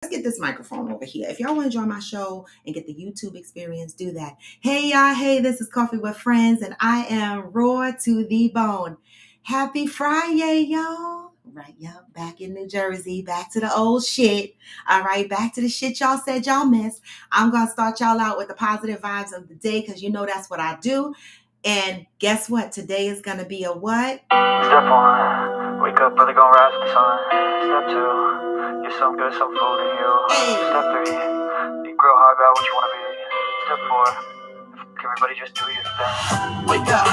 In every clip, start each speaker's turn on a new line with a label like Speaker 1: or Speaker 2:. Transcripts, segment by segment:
Speaker 1: Let's get this microphone over here. If y'all want to join my show and get the YouTube experience, do that. Hey, y'all. Hey, this is Coffee with Friends, and I am raw to the bone. Happy Friday, y'all. Right, y'all. Back in New Jersey. Back to the old shit. All right, back to the shit y'all said y'all missed. I'm going to start y'all out with the positive vibes of the day because you know that's what I do. And guess what? Today is going to be a what?
Speaker 2: Step 1, wake up early, gonna rise with the sun. Step 2, get some good, some food in you.
Speaker 1: Hey.
Speaker 2: Step 3, think real hard about what you wanna be. Step 4, everybody just do your thing. Wake up,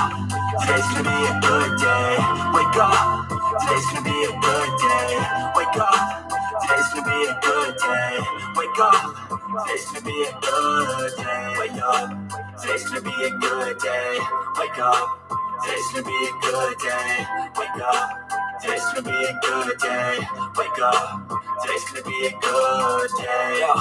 Speaker 2: today's gonna be a good day. Wake up, today's gonna be a good day. Wake up, today's gonna be a good day. Wake up, today's gonna be a good day. Wake up, today's gonna be a good day. Wake up, today's gonna be a good day. Wake up, today's gonna be a good day. Wake up, today's gonna be a good day. Yo,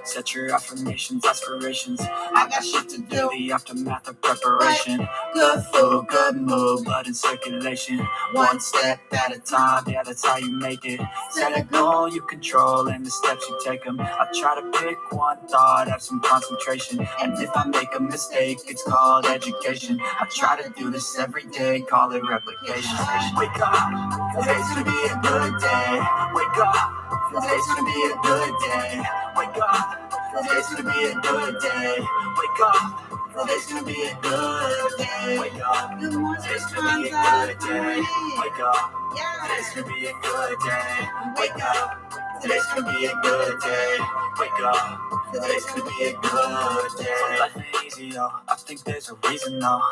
Speaker 2: set your affirmations, aspirations. I got shit to do. The aftermath of preparation. Good food, good mood, blood in circulation. One step at a time, yeah, that's how you make it. Set a goal you control and the steps you take them. I try to pick one thought, have some concentration. And if I make a mistake, it's called education. I try to do this every day, call it replication. Wake up, today's gonna be a good day. Wake up, today's gonna be a good day. Wake up, today's gonna be a good day. Wake up, today's gonna be a good day. Wake up, today's gonna be a good day. Wake up, today's gonna be a good day. Wake up, today's gonna be a good day. Wake up, today's gonna be a good day. Life ain't easy, yo. I think there's a reason, though.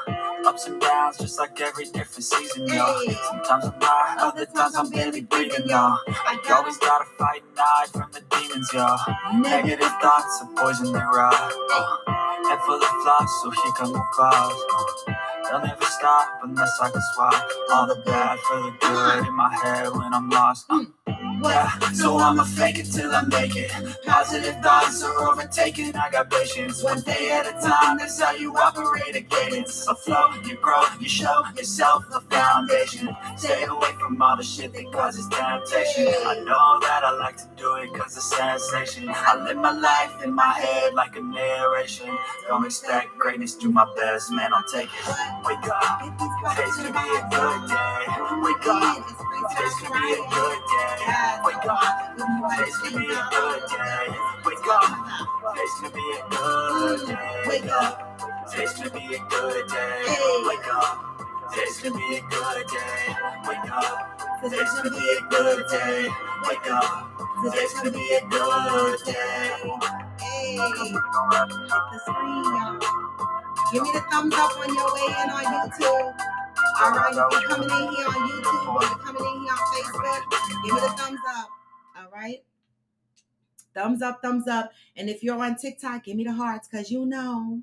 Speaker 2: Ups and downs, just like every different season, yo. Sometimes I'm high, other times I'm barely breathing, yo. I always gotta fight and hide from the demons, yo. Negative thoughts are poison, they rot. Head full of flaws, so here come the clouds. They'll never stop unless I can swap all the bad for the good in my head when I'm lost. Yeah, so I'ma fake it till I make it. Positive thoughts are overtaken, I got patience. One day at a time, that's how you operate a cadence. A flow, you grow, you show yourself a foundation. Stay away from all the shit that causes temptation. I know that I like to do it cause it's sensation. I live my life in my head like a narration. Don't expect greatness, do my best, man, I'll take it. Wake up, today's gonna be a good day. Wake up, today's gonna be a good day. Wake up, today's gonna be a good day. Wake up, today's gonna be a good day. Wake up, today's gonna be a good day. Wake up, today's gonna be a good day. Wake up, today's gonna be a good day. Wake up, today's gonna be a good day. Hey, the screen, y'all. Give me the thumbs up on your way in on YouTube. All right, if you're coming in here on YouTube or you're coming in here on Facebook, give me the thumbs up. All right? Thumbs up, thumbs up. And if you're on TikTok, give me the hearts because you know.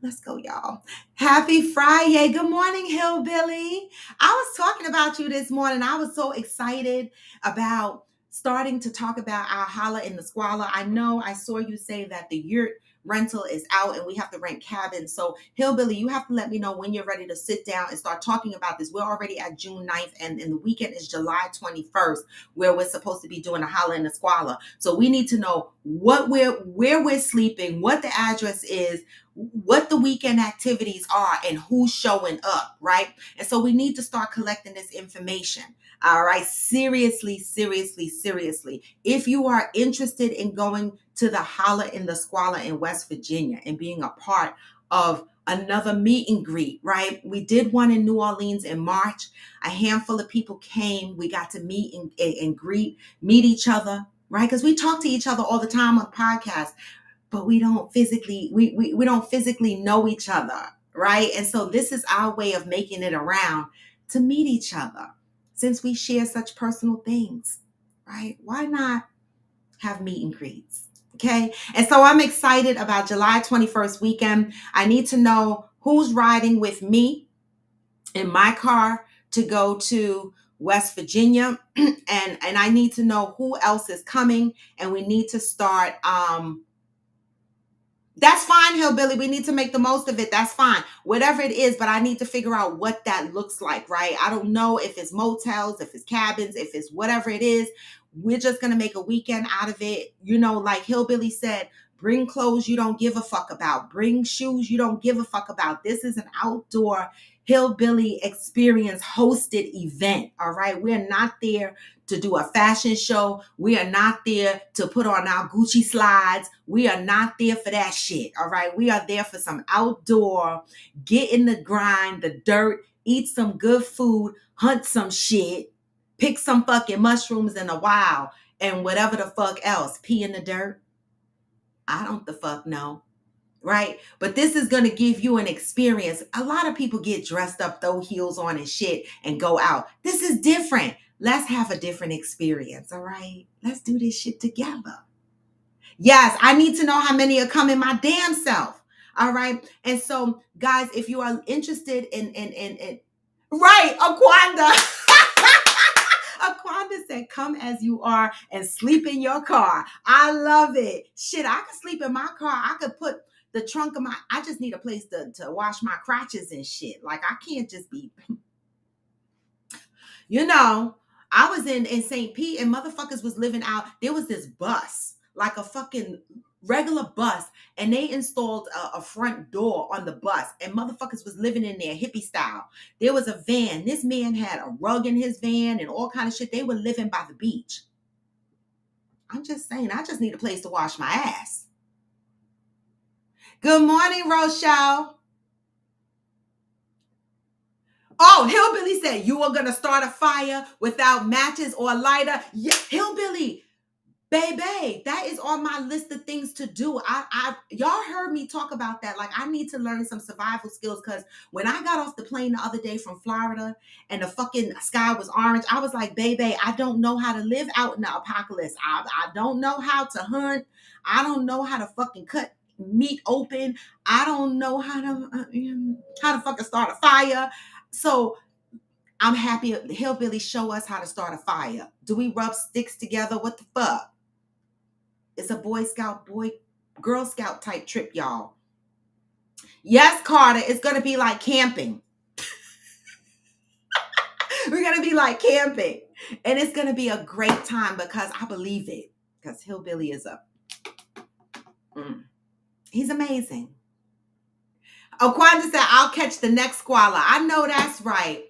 Speaker 2: Let's go, y'all. Happy Friday. Good morning, Hillbilly. I was talking about you this morning. I was so excited about starting to talk about our holla in the squalor. I know I saw you say that the yurt rental is out and we have to rent cabins. So Hillbilly, you have to let me know when you're ready to sit down and start talking about this. We're already at June 9th and the weekend is July 21st where we're supposed to be doing a holla in the squalor. So we need to know where we're sleeping, what the address is, what the weekend activities are, and who's showing up, right? And so we need to start collecting this information. All right. Seriously, seriously, seriously. If you are interested in going to the Holla in the Squalor in West Virginia and being a part of another meet and greet, right? We did one in New Orleans in March. A handful of people came. We got to meet and greet, meet each other, right? Because we talk to each other all the time on the podcast, but we don't physically, we don't physically know each other, right? And so this is our way of making it around to meet each other. Since we share such personal things, right? Why not have meet and greets? Okay. And so I'm excited about July 21st weekend. I need to know who's riding with me in my car to go to West Virginia. and I need to know who else is coming. And we need to start, that's fine, Hillbilly. We need to make the most of it. That's fine. Whatever it is, but I need to figure out what that looks like, right? I don't know if it's motels, if it's cabins, if it's whatever it is.
Speaker 1: We're just going to make a weekend out of it. You know, like Hillbilly said, bring clothes you don't give a fuck about. Bring shoes you don't give a fuck about. This is an outdoor Hillbilly experience hosted event. All right. We're not there to do a fashion show. We are not there to put on our Gucci slides. We are not there for that shit. All right. We are there for some outdoor, get in the grind, the dirt, eat some good food, hunt some shit, pick some fucking mushrooms in the wild, and whatever the fuck else. Pee in the dirt. I don't the fuck know. Right? But this is going to give you an experience. A lot of people get dressed up, throw heels on and shit, and go out. This is different. Let's have a different experience. All right? Let's do this shit together. Yes, I need to know how many are coming my damn self. All right? And so, guys, if you are interested in right, Aquanda. Aquanda said, come as you are and sleep in your car. I love it. Shit, I could sleep in my car. I could put the trunk of I just need a place to wash my crotches and shit. Like, I can't just be, you know, I was in St. Pete and motherfuckers was living out. There was this bus, like a fucking regular bus, and they installed a front door on the bus, and motherfuckers was living in there hippie style. There was a van. This man had a rug in his van and all kind of shit. They were living by the beach. I'm just saying, I just need a place to wash my ass. Good morning, Rochelle. Oh, Hillbilly said, you are going to start a fire without matches or a lighter. Yeah, Hillbilly. Baby, that is on my list of things to do. Y'all heard me talk about that. Like, I need to learn some survival skills, because when I got off the plane the other day from Florida and the fucking sky was orange, I was like, baby, I don't know how to live out in the apocalypse. I don't know how to hunt. I don't know how to fucking cut meat open. I don't know how to fucking start a fire. So I'm happy Hillbilly show us how to start a fire. Do we rub sticks together? What the fuck? It's a Boy Scout, Girl Scout type trip, y'all. Yes, Carter, it's going to be like camping. We're going to be like camping. And it's going to be a great time, because I believe it. Because Hillbilly is he's amazing. Aquanda said, I'll catch the next squalor. I know that's right.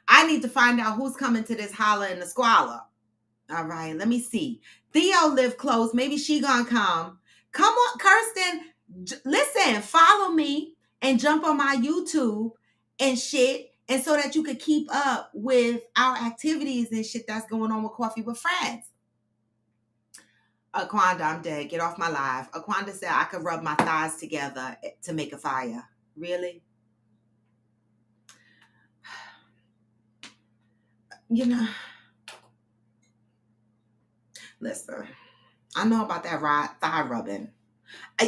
Speaker 1: I need to find out who's coming to this holler in the squalor. All right, let me see. Theo live close. Maybe she gonna come. Come on, Kirsten. Listen, follow me and jump on my YouTube and shit, and so that you could keep up with our activities and shit that's going on with Coffee with Friends. Aquanda, I'm dead. Get off my live. Aquanda said I could rub my thighs together to make a fire. Really? You know, listen, I know about that thigh rubbing.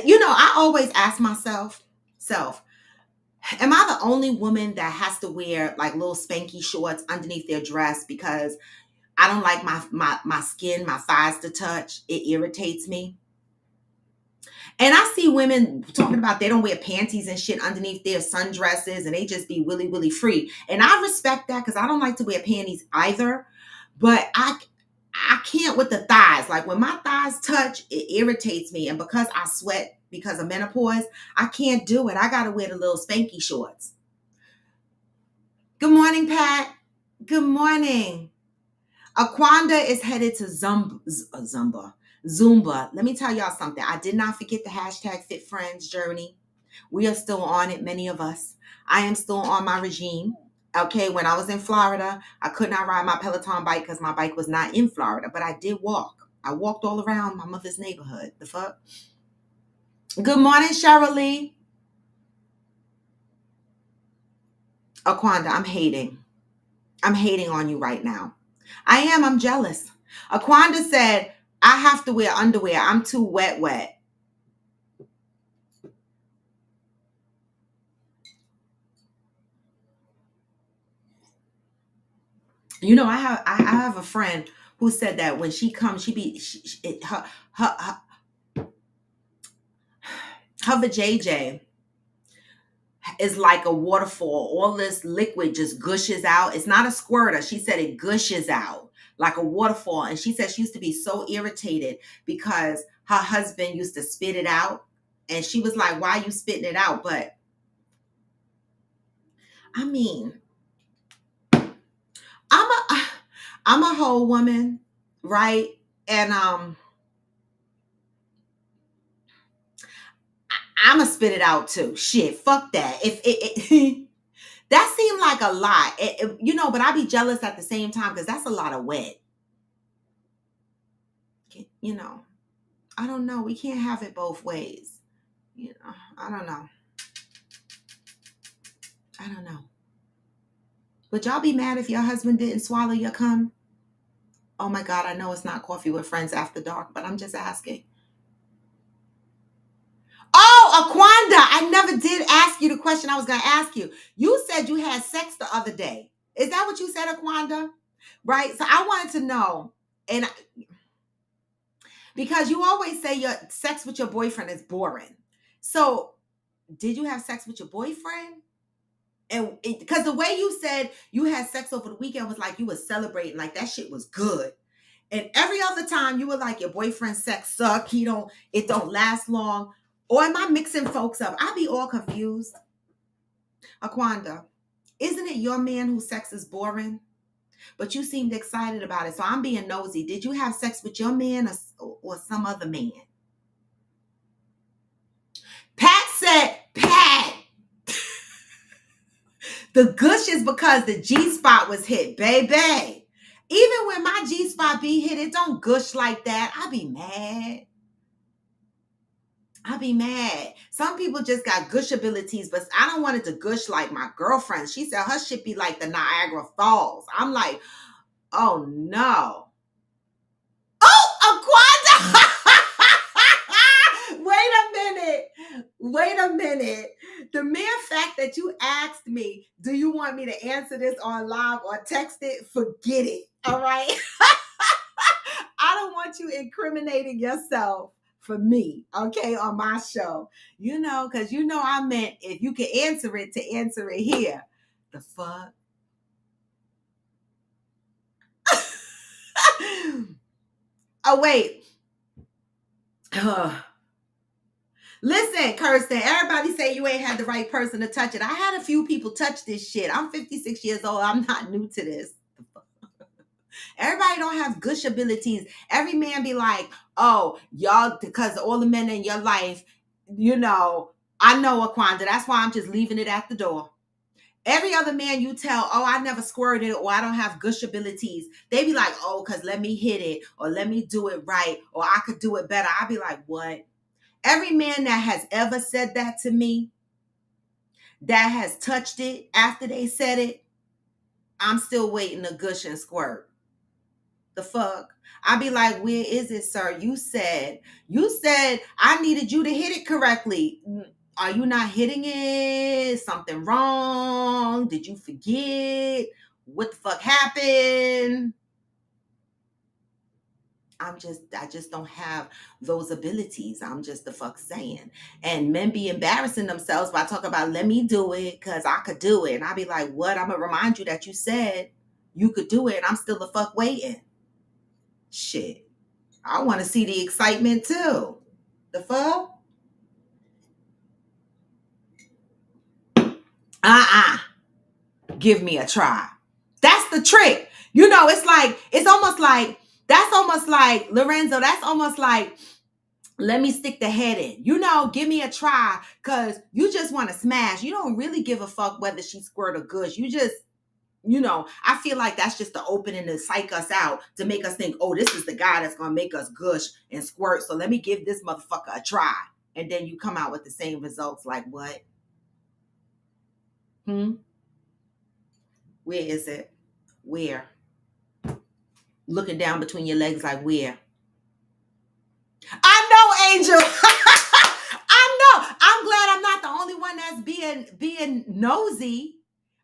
Speaker 1: You know, I always ask myself, am I the only woman that has to wear like little spanky shorts underneath their dress because I don't like my skin, my thighs to touch? It irritates me. And I see women talking about they don't wear panties and shit underneath their sundresses, and they just be willy free. And I respect that, because I don't like to wear panties either. But I can't with the thighs. Like, when my thighs touch, it irritates me. And because I sweat because of menopause, I can't do it. I got to wear the little spanky shorts. Good morning, Pat. Good morning. Aquanda is headed to Zumba. Let me tell y'all something. I did not forget the hashtag Fit Friends journey. We are still on it, many of us. I am still on my regime. Okay, when I was in Florida, I could not ride my Peloton bike because my bike was not in Florida, but I did walk. I walked all around my mother's neighborhood. The fuck? Good morning, Cheryl. Aquanda, I'm hating. I'm hating on you right now. I am. I'm jealous. Aquanda said, I have to wear underwear. I'm too wet. You know, I have a friend who said that when she comes, her vajayjay is like a waterfall. All this liquid just gushes out. It's not a squirter. She said it gushes out like a waterfall. And she said she used to be so irritated because her husband used to spit it out. And she was like, why are you spitting it out? But I mean, I'm a I'm a whole woman, right? And I'ma spit it out too. Shit, fuck that. If it that seemed like a lot, but I be jealous at the same time because that's a lot of wet. You know, I don't know. We can't have it both ways. I don't know. I don't know. Would y'all be mad if your husband didn't swallow your cum? Oh my God, I know it's not Coffee with Friends After Dark, but I'm just asking. Oh, Aquanda, I never did ask you the question I was going to ask you. You said you had sex the other day. Is that what you said, Aquanda? Right? So I wanted to know, and because you always say your sex with your boyfriend is boring. So did you have sex with your boyfriend? And because the way you said you had sex over the weekend was like you were celebrating, like that shit was good. And every other time you were like your boyfriend's sex suck, it don't last long. Or am I mixing folks up? I be all confused. Aquanda, isn't it your man whose sex is boring? But you seemed excited about it. So I'm being nosy. Did you have sex with your man or some other man? Pat said, Pat, the gush is because the G-spot was hit, baby. Even when my G-spot be hit, it don't gush like that. I be mad. Some people just got gush abilities, but I don't want it to gush like my girlfriend. She said her shit be like the Niagara Falls. I'm like, oh no. Oh, Aquanda! Wait a minute. The mere fact that you asked me, do you want me to answer this on live or text it? Forget it. All right. I don't want you incriminating yourself for me, okay, on my show. Because I meant if you can answer it, to answer it here. The fuck? Oh, wait. Listen, Kirsten, everybody say you ain't had the right person to touch it. I had a few people touch this shit. I'm 56 years old. I'm not new to this. Everybody don't have gush abilities. Every man be like, oh, y'all, because all the men in your life, I know, Aquanda. That's why I'm just leaving it at the door. Every other man you tell, oh, I never squirted or I don't have gush abilities. They be like, oh, because let me hit it or let me do it right or I could do it better. I be like, what? Every man that has ever said that to me, that has touched it after they said it, I'm still waiting to gush and squirt. The fuck? I be like, where is it, sir? You said I needed you to hit it correctly. Are you not hitting it? Something wrong? Did you forget? What the fuck happened? I just don't have those abilities. I'm just the fuck saying. And men be embarrassing themselves by talking about, let me do it because I could do it. And I be like, what? I'm going to remind you that you said you could do it. And I'm still the fuck waiting. Shit. I want to see the excitement too. The fuck? Give me a try. That's the trick. It's almost like, Lorenzo, that's almost like, let me stick the head in. Give me a try because you just want to smash. You don't really give a fuck whether she squirt or gush. You just, I feel like that's just the opening to psych us out, to make us think, oh, this is the guy that's going to make us gush and squirt. So let me give this motherfucker a try. And then you come out with the same results. Like what? Where is it? Where? Looking down between your legs like where? I know, Angel. I know. I'm glad I'm not the only one that's being nosy.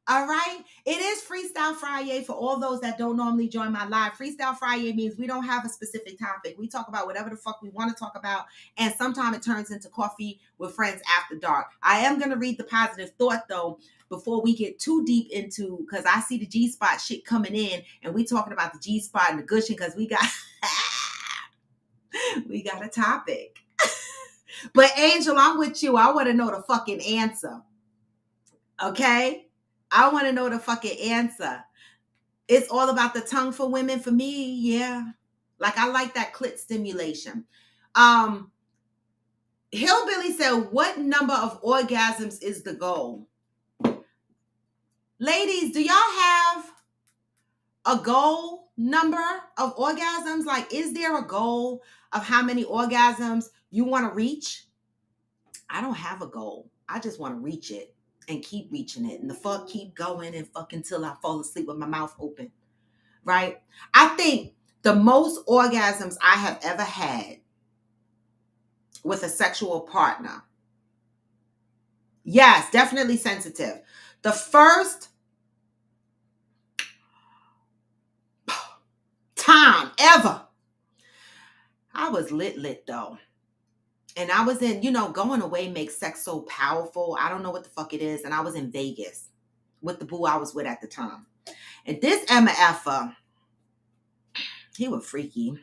Speaker 1: All right. It is Freestyle Friday for all those that don't normally join my live. Freestyle Friday means we don't have a specific topic. We talk about whatever the fuck we want to talk about. And sometimes it turns into coffee with friends after dark. I am going to read the positive thought though, before we get too deep into, because I see the G-spot shit coming in and we talking about the G-spot and the gushing because we got, we got a topic. But Angel, I'm with you. I want to know the fucking answer. Okay? I want to know the fucking answer. It's all about the tongue for women for me. Yeah. Like I like that clit stimulation. Hillbilly said, what number of orgasms is the goal? Ladies, do y'all have a goal number of orgasms? Like, is there a goal of how many orgasms you want to reach? I don't have a goal. I just want to reach it. And keep reaching it. And the fuck keep going and fuck until I fall asleep with my mouth open. Right? I think the most orgasms I have ever had with a sexual partner. Yes, definitely sensitive. The first time ever. I was lit though. And I was in, going away makes sex so powerful. I don't know what the fuck it is. And I was in Vegas with the boo I was with at the time. And this MFer, he was freaky.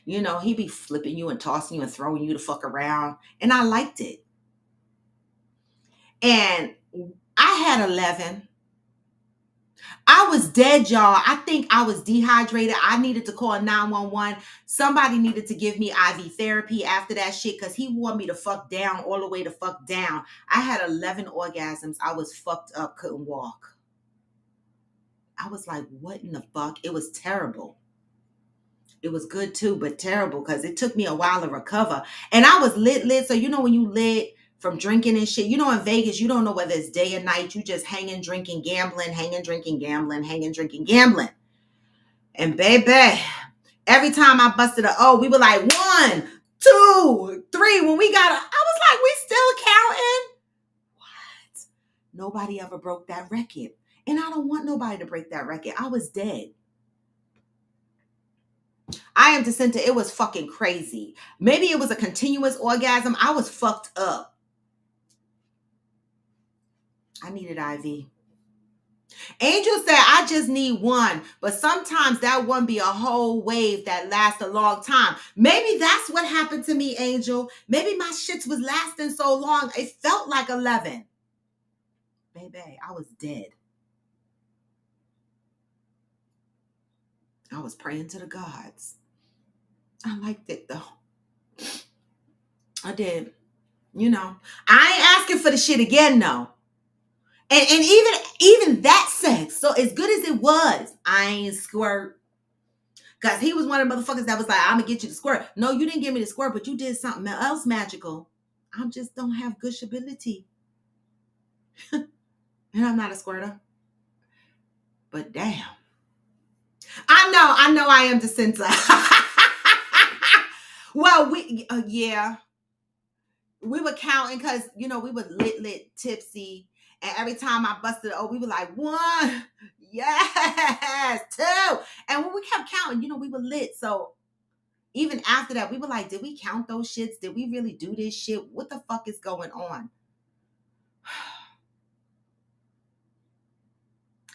Speaker 1: He be flipping you and tossing you and throwing you the fuck around. And I liked it. And I had 11. I was dead, y'all. I think I was dehydrated. I needed to call 911. Somebody needed to give me IV therapy after that shit because he wore me the fuck down, all the way the fuck down. I had 11 orgasms. I was fucked up, couldn't walk. I was like, what in the fuck? It was terrible. It was good too, but terrible because it took me a while to recover. And I was lit. So when you lit from drinking and shit, in Vegas, you don't know whether it's day or night. You just hanging, drinking, gambling, hanging, drinking, gambling, hanging, drinking, gambling. And baby, every time I busted we were like 1, 2, 3. When we got I was like, we still counting? What? Nobody ever broke that record. And I don't want nobody to break that record. I was dead. I am Jacinta. It was fucking crazy. Maybe it was a continuous orgasm. I was fucked up. I needed IV. Angel said, I just need one. But sometimes that one be a whole wave that lasts a long time. Maybe that's what happened to me, Angel. Maybe my shits was lasting so long. It felt like 11. Baby, I was dead. I was praying to the gods. I liked it though. I did. I ain't asking for the shit again though. And even that sex, so as good as it was, I ain't squirt. Because he was one of the motherfuckers that was like, I'm going to get you the squirt. No, you didn't give me the squirt, but you did something else magical. I just don't have gushability. And I'm not a squirter. But damn. I know I am the censor. Well, yeah. We were counting because, we were lit, tipsy. And every time I busted, we were like, 1, yes, 2. And when we kept counting, we were lit. So even after that, we were like, did we count those shits? Did we really do this shit? What the fuck is going on?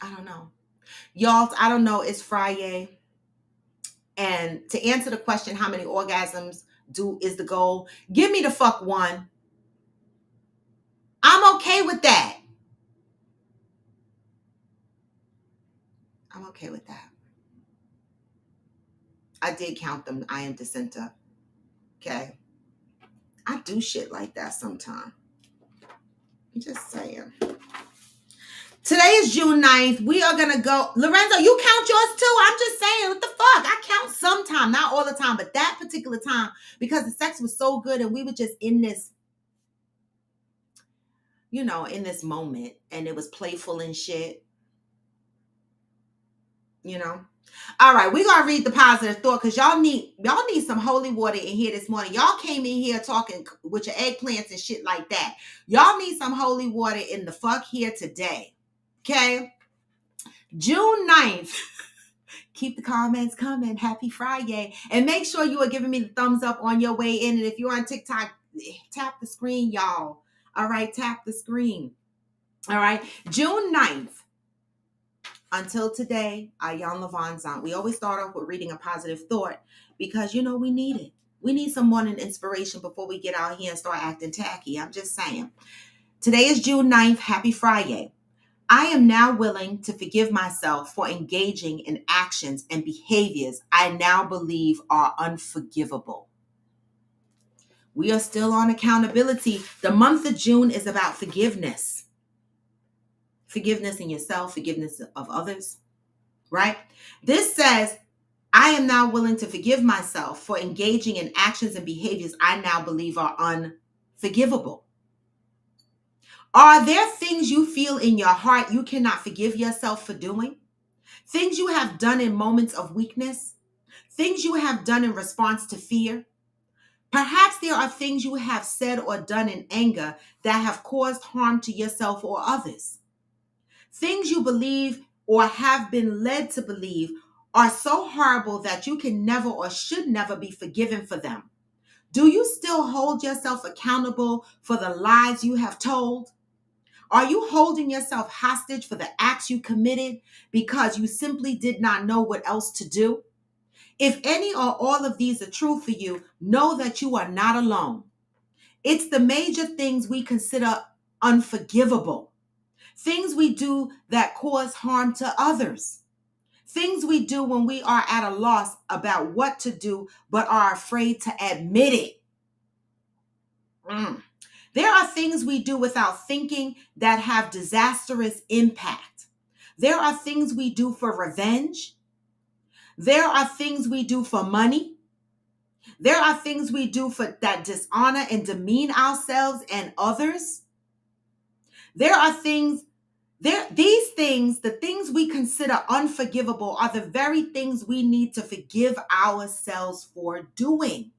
Speaker 1: I don't know. Y'all, I don't know. It's Friday. And to answer the question, how many orgasms is the goal? Give me the fuck 1. I'm okay with that. I'm okay with that. I did count them. I am Jacinta. Okay. I do shit like that sometimes. I'm just saying. Today is June 9th. We are going to go. Lorenzo, you count yours too? I'm just saying, what the fuck? I count sometime, not all the time, but that particular time, because the sex was so good and we were just in this, in this moment, and it was playful and shit. All right, we're going to read the positive thought because y'all need some holy water in here this morning. Y'all came in here talking with your eggplants and shit like that. Y'all need some holy water in the fuck here today. Okay. June 9th. Keep the comments coming. Happy Friday. And make sure you are giving me the thumbs up on your way in. And if you're on TikTok, tap the screen, y'all. All right, tap the screen. All right. June 9th. Until today, Ayan Lavanzant. We always start off with reading a positive thought because, we need it. We need some morning inspiration before we get out here and start acting tacky. I'm just saying. Today is June 9th. Happy Friday. I am now willing to forgive myself for engaging in actions and behaviors I now believe are unforgivable. We are still on accountability. The month of June is about forgiveness. Forgiveness in yourself, forgiveness of others, right? This says, I am now willing to forgive myself for engaging in actions and behaviors I now believe are unforgivable. Are there things you feel in your heart you cannot forgive yourself for doing? Things you have done in moments of weakness? Things you have done in response to fear? Perhaps there are things you have said or done in anger that have caused harm to yourself or others. Things you believe or have been led to believe are so horrible that you can never or should never be forgiven for them. Do you still hold yourself accountable for the lies you have told? Are you holding yourself hostage for the acts you committed because you simply did not know what else to do? If any or all of these are true for you, know that you are not alone. It's the major things we consider unforgivable. Things we do that cause harm to others. Things we do when we are at a loss about what to do but are afraid to admit it. There are things we do without thinking that have disastrous impact. There are things we do for revenge. There are things we do for money. There are things we do for that dishonor and demean ourselves and others. These things, the things we consider unforgivable, are the very things we need to forgive ourselves for doing.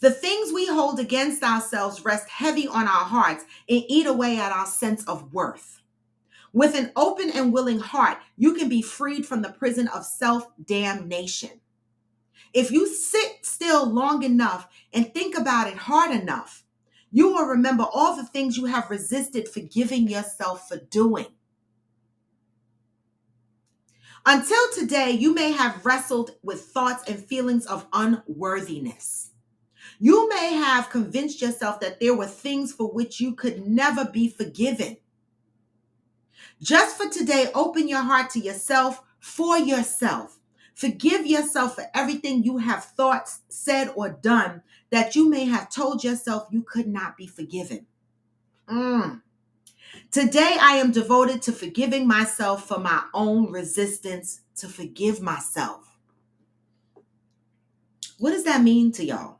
Speaker 1: The things we hold against ourselves rest heavy on our hearts and eat away at our sense of worth. With an open and willing heart, you can be freed from the prison of self-damnation. If you sit still long enough and think about it hard enough, you will remember all the things you have resisted forgiving yourself for doing. Until today, you may have wrestled with thoughts and feelings of unworthiness. You may have convinced yourself that there were things for which you could never be forgiven. Just for today, open your heart to yourself for yourself. Forgive yourself for everything you have thought, said, or done that you may have told yourself you could not be forgiven. Today, I am devoted to forgiving myself for my own resistance to forgive myself. What does that mean to y'all?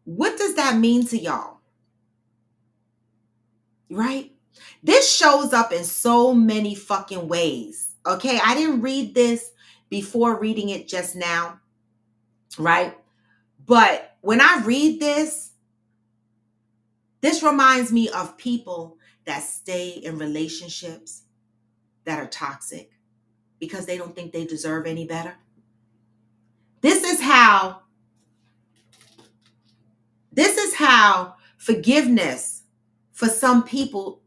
Speaker 1: What does that mean to y'all? Right? This shows up in so many fucking ways. Okay, I didn't read this before reading it just now, right? But when I read this reminds me of people that stay in relationships that are toxic because they don't think they deserve any better. This is how forgiveness for some people,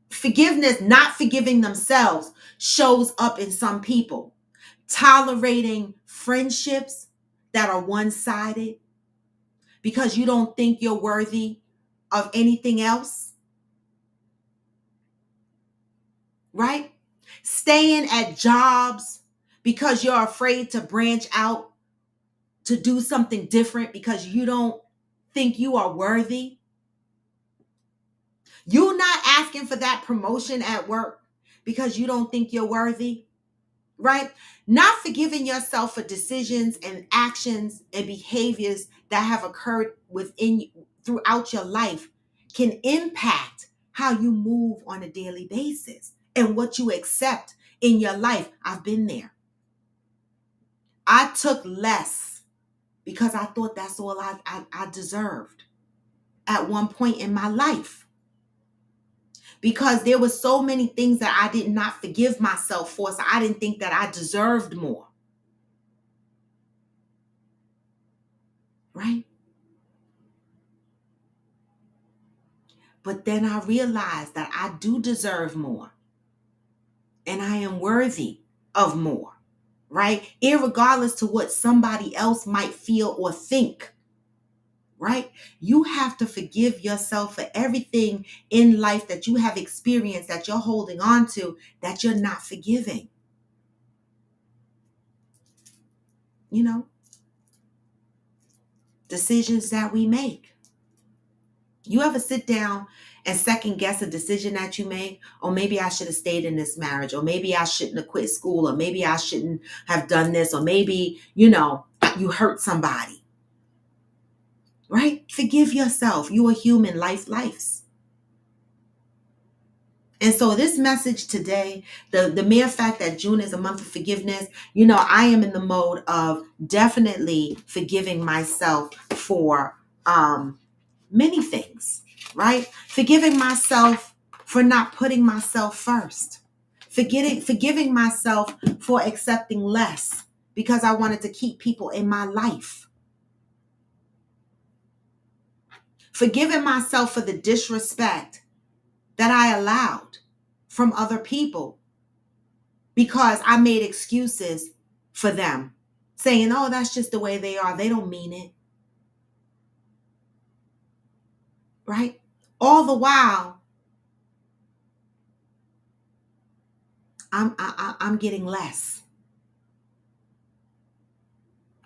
Speaker 1: forgiveness, not forgiving themselves, shows up in some people. Tolerating friendships that are one-sided because you don't think you're worthy of anything else. Right? Staying at jobs because you're afraid to branch out to do something different because you don't think you are worthy. You're not asking for that promotion at work because you don't think you're worthy, right? Not forgiving yourself for decisions and actions and behaviors that have occurred throughout your life can impact how you move on a daily basis and what you accept in your life. I've been there. I took less because I thought that's all I deserved. at one point in my life, because there were so many things that I did not forgive myself for. So I didn't think that I deserved more. Right? But then I realized that I do deserve more, and I am worthy of more. Right? Irregardless to what somebody else might feel or think. Right? You have to forgive yourself for everything in life that you have experienced, that you're holding on to, that you're not forgiving. You know, decisions that we make. You ever sit down and second guess a decision that you make? Or maybe I should have stayed in this marriage, or maybe I shouldn't have quit school, or maybe I shouldn't have done this, or maybe, you hurt somebody. Right? Forgive yourself. You are human. Lives. And so this message today, the mere fact that June is a month of forgiveness, I am in the mode of definitely forgiving myself for many things, right? Forgiving myself for not putting myself first. Forgiving myself for accepting less because I wanted to keep people in my life. Forgiving myself for the disrespect that I allowed from other people because I made excuses for them, saying, oh, that's just the way they are. They don't mean it. Right? All the while, I'm getting less.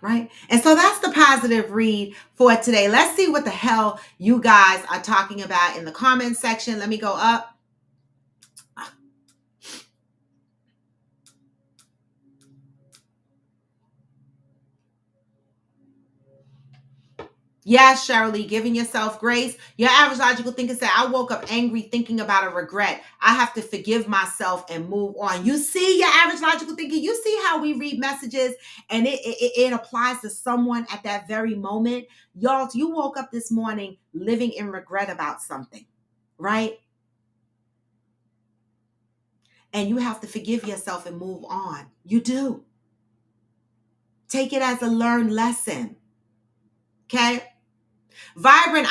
Speaker 1: Right? And so that's the positive read for today. Let's see what the hell you guys are talking about in the comment section. Let me go up. Yes, Shirley, giving yourself grace. Your average logical thinker said, I woke up angry thinking about a regret. I have to forgive myself and move on. You see, your average logical thinker, you see how we read messages and it applies to someone at that very moment. Y'all, you woke up this morning living in regret about something, right? And you have to forgive yourself and move on. You do. Take it as a learned lesson. Okay? Vibrant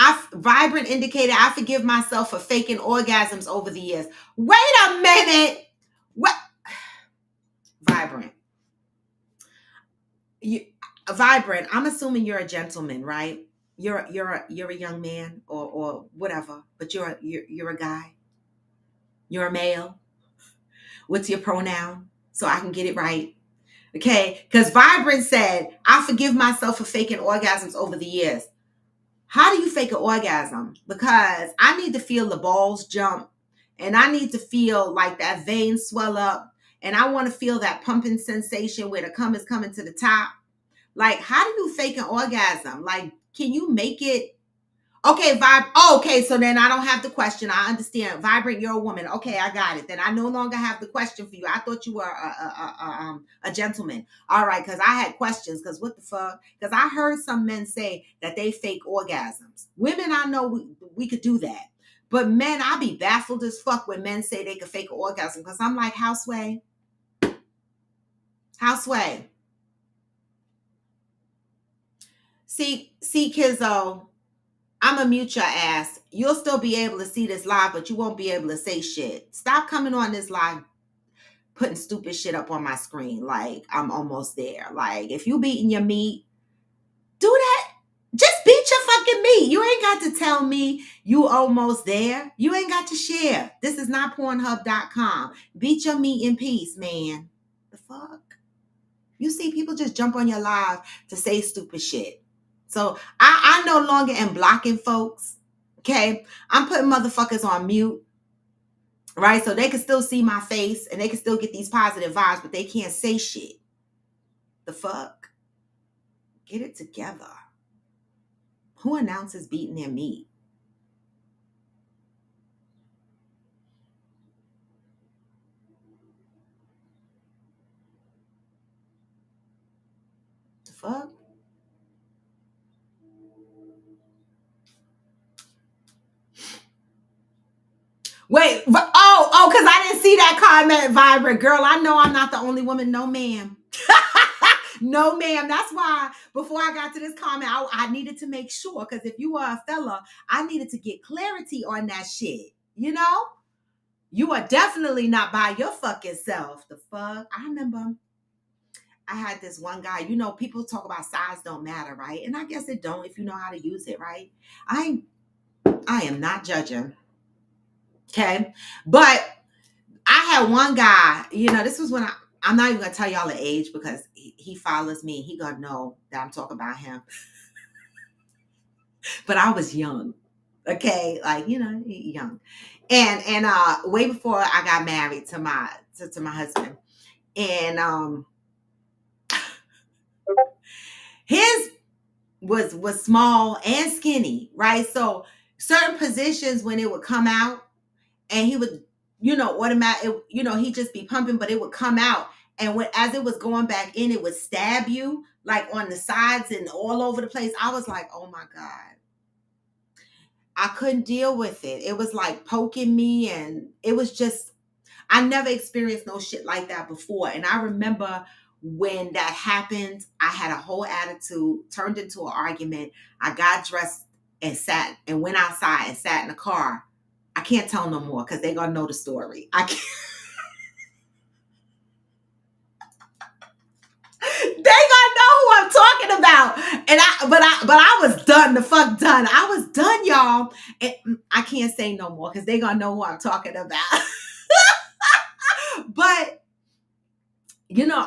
Speaker 1: indicated, I forgive myself for faking orgasms over the years. Wait a minute. What? Vibrant. Vibrant, I'm assuming you're a gentleman, right? You're a young man or whatever, but you're a guy. You're a male. What's your pronoun? So I can get it right. Okay? Because Vibrant said, I forgive myself for faking orgasms over the years. How do you fake an orgasm? Because I need to feel the balls jump, and I need to feel like that vein swell up, and I want to feel that pumping sensation where the cum is coming to the top. Like, how do you fake an orgasm? Like, can you make it? Okay, okay, so then I don't have the question. I understand. Vibrant, you're a woman. Okay, I got it. Then I no longer have the question for you. I thought you were a gentleman. All right, because I had questions. Because what the fuck? Because I heard some men say that they fake orgasms. Women, I know we could do that. But men, I be baffled as fuck when men say they could fake an orgasm. Because I'm like, houseway. See, Kizzo. I'm going to mute your ass. You'll still be able to see this live, but you won't be able to say shit. Stop coming on this live putting stupid shit up on my screen like I'm almost there. Like, if you beating your meat, do that. Just beat your fucking meat. You ain't got to tell me you almost there. You ain't got to share. This is not Pornhub.com. Beat your meat in peace, man. The fuck? You see people just jump on your live to say stupid shit. So I no longer am blocking folks. Okay. I'm putting motherfuckers on mute. Right. So they can still see my face and they can still get these positive vibes, but they can't say shit. The fuck? Get it together. Who announces beating their meat? The fuck? Wait, because I didn't see that comment, Vibrant. Girl, I know I'm not the only woman. No, ma'am. No, ma'am. That's why before I got to this comment, I needed to make sure. Because if you were a fella, I needed to get clarity on that shit. You know? You are definitely not by your fucking self. The fuck? I remember I had this one guy, you know, people talk about size don't matter, right? And I guess it don't if you know how to use it, right? I am not judging. Okay. But I had one guy, you know, this was when I'm not even gonna tell y'all the age because he follows me. He gonna know that I'm talking about him. But I was young. Okay, like, you know, young. And way before I got married to my husband. And his was small and skinny, right? So certain positions when it would come out and he would, you know, automatic, you know, he'd just be pumping, but it would come out. And when, as it was going back in, it would stab you like on the sides and all over the place. I was like, oh my God. I couldn't deal with it. It was like poking me and it was just, I never experienced no shit like that before. And I remember when that happened, I had a whole attitude, turned into an argument. I got dressed and sat and went outside and sat in the car. I can't tell no more because they're gonna know the story. I can't. They gonna know who I'm talking about. And I was done, the fuck done. I was done, y'all. And I can't say no more because they gonna know who I'm talking about. But you know,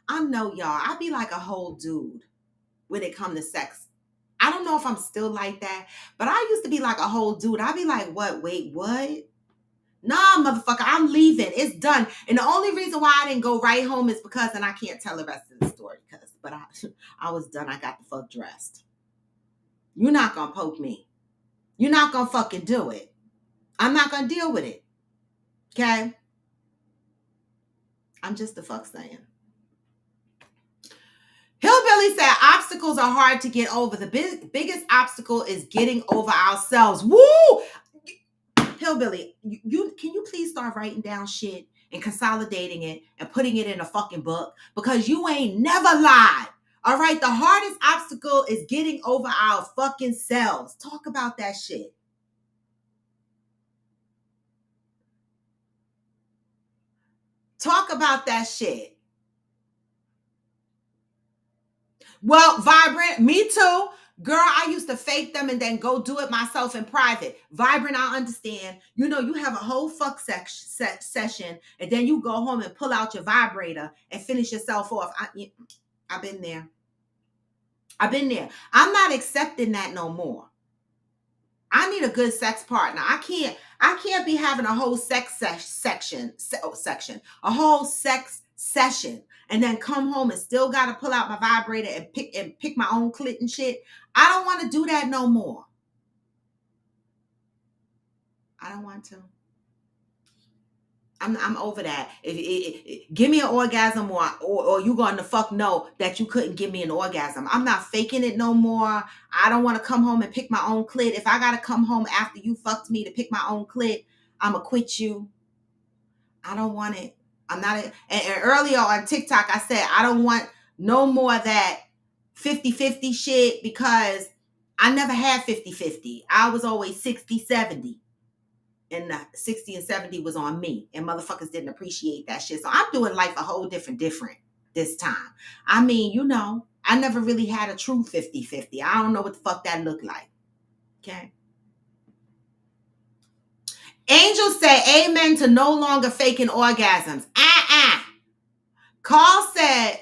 Speaker 1: I know y'all. I be like a whole dude when it come to sex. I don't know if I'm still like that, but I used to be like a whole dude. I'd be like, what? Wait, what? Nah, motherfucker, I'm leaving. It's done. And the only reason why I didn't go right home is because, and I can't tell the rest of the story, but I was done. I got the fuck dressed. You're not gonna poke me. You're not gonna fucking do it. I'm not gonna deal with it. Okay? I'm just the fuck saying. Hillbilly said obstacles are hard to get over. The biggest obstacle is getting over ourselves. Woo! Hillbilly, you can you please start writing down shit and consolidating it and putting it in a fucking book because you ain't never lied. All right, the hardest obstacle is getting over our fucking selves. Talk about that shit. Talk about that shit. Well, Vibrant, me too. Girl, I used to fake them and then go do it myself in private. Vibrant, I understand. You know, you have a whole fuck session and then you go home and pull out your vibrator and finish yourself off. I've been there. I've been there. I'm not accepting that no more. I need a good sex partner. I can't be having a whole sex section, a whole sex session, and then come home and still got to pull out my vibrator and pick my own clit and shit. I don't want to do that no more. I don't want to. I'm over that. Give me an orgasm or you going to fuck know that you couldn't give me an orgasm. I'm not faking it no more. I don't want to come home and pick my own clit. If I got to come home after you fucked me to pick my own clit, I'm going to quit you. I don't want it. I'm not. And earlier on TikTok, I said, I don't want no more of that 50-50 shit because I never had 50-50. I was always 60-70. And the 60 and 70 was on me. And motherfuckers didn't appreciate that shit. So I'm doing life a whole different this time. I mean, you know, I never really had a true 50-50. I don't know what the fuck that looked like. Okay. Angel say amen to no longer faking orgasms.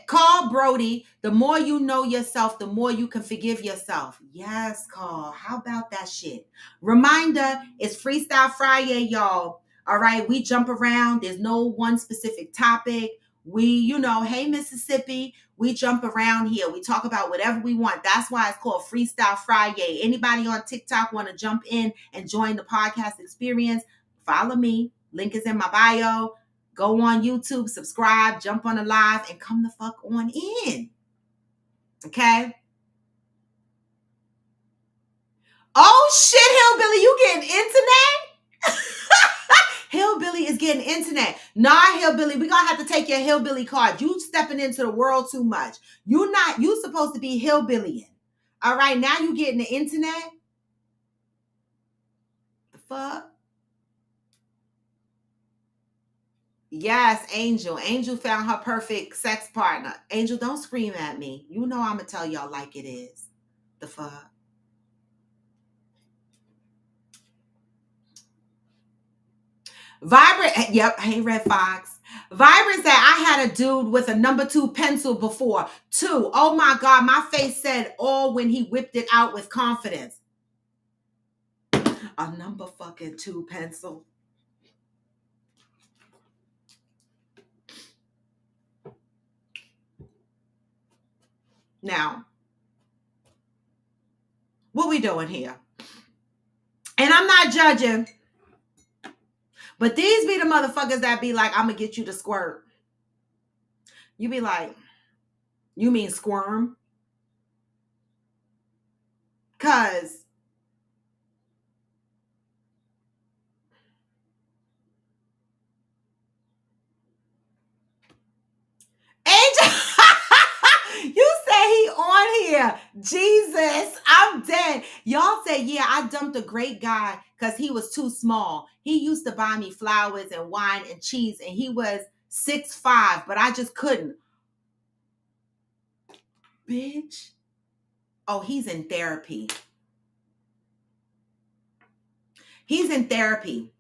Speaker 1: Call Brody, the more you know yourself, the more you can forgive yourself. Yes, Carl. How about that shit? Reminder, it's Freestyle Friday, y'all. All right, we jump around. There's no one specific topic. We, you know, hey, Mississippi, we jump around here. We talk about whatever we want. That's why it's called Freestyle Friday. Anybody on TikTok want to jump in and join the podcast experience? Follow me. Link is in my bio. Go on YouTube, subscribe, jump on a live, and come the fuck on in. Okay? Oh shit, Hillbilly, you getting internet? Hillbilly is getting internet. Nah, Hillbilly, we gonna have to take your Hillbilly card. You stepping into the world too much. You supposed to be Hillbillying. All right, now you getting the internet? The fuck? Yes, Angel. Angel found her perfect sex partner. Angel, don't scream at me. You know I'm gonna tell y'all like it is. The fuck? Vibrant, yep, hey Red Fox. Vibrant said, I had a dude with a number 2 pencil before. 2. Oh my God, my face said all when he whipped it out with confidence. A number fucking 2 pencil. Now, what we doing here? And I'm not judging, but these be the motherfuckers that be like, I'm gonna get you to squirt. You be like, you mean squirm? Cause Angel, you say he on here. Jesus, I'm dead. Y'all say, yeah, I dumped a great guy because he was too small. He used to buy me flowers and wine and cheese, and he was 6'5", but I just couldn't. Bitch. Oh, he's in therapy. He's in therapy.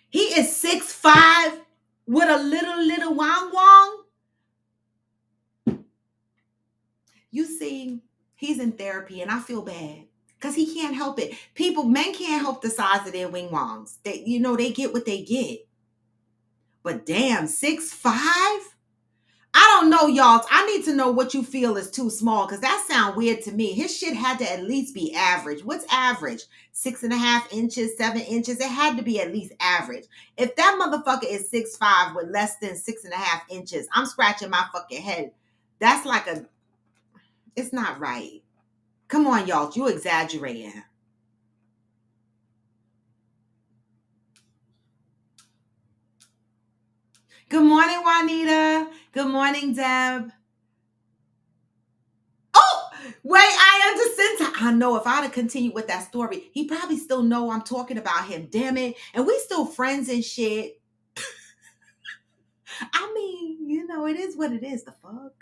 Speaker 1: He is 6'5" with a little wong wong. You see, he's in therapy, and I feel bad because he can't help it. Men can't help the size of their wing wongs. They get what they get. But damn, 6'5"? I don't know, y'all. I need to know what you feel is too small because that sounds weird to me. His shit had to at least be average. What's average? 6.5 inches, 7 inches. It had to be at least average. If that motherfucker is 6'5" with less than 6.5 inches, I'm scratching my fucking head. That's like it's not right. Come on, y'all. You exaggerating. Good morning, Juanita. Good morning, Deb. Oh, wait, I understand. I know if I'd have continued with that story, he probably still know I'm talking about him. Damn it. And we still friends and shit. I mean, it is what it is. The fuck?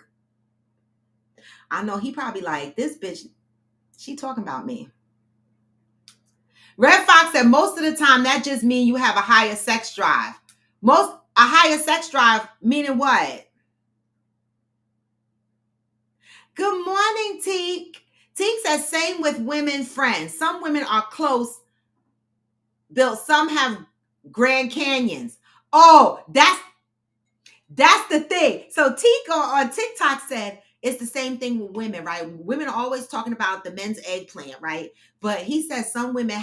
Speaker 1: I know he probably like, this bitch, she talking about me. Red Fox said most of the time that just means you have a higher sex drive. A higher sex drive meaning what? Good morning, Teek. Teek says same with women friends. Some women are close built. Some have Grand Canyons. Oh, that's the thing. So Teek on TikTok said it's the same thing with women, right? Women are always talking about the men's eggplant, right? But he says some women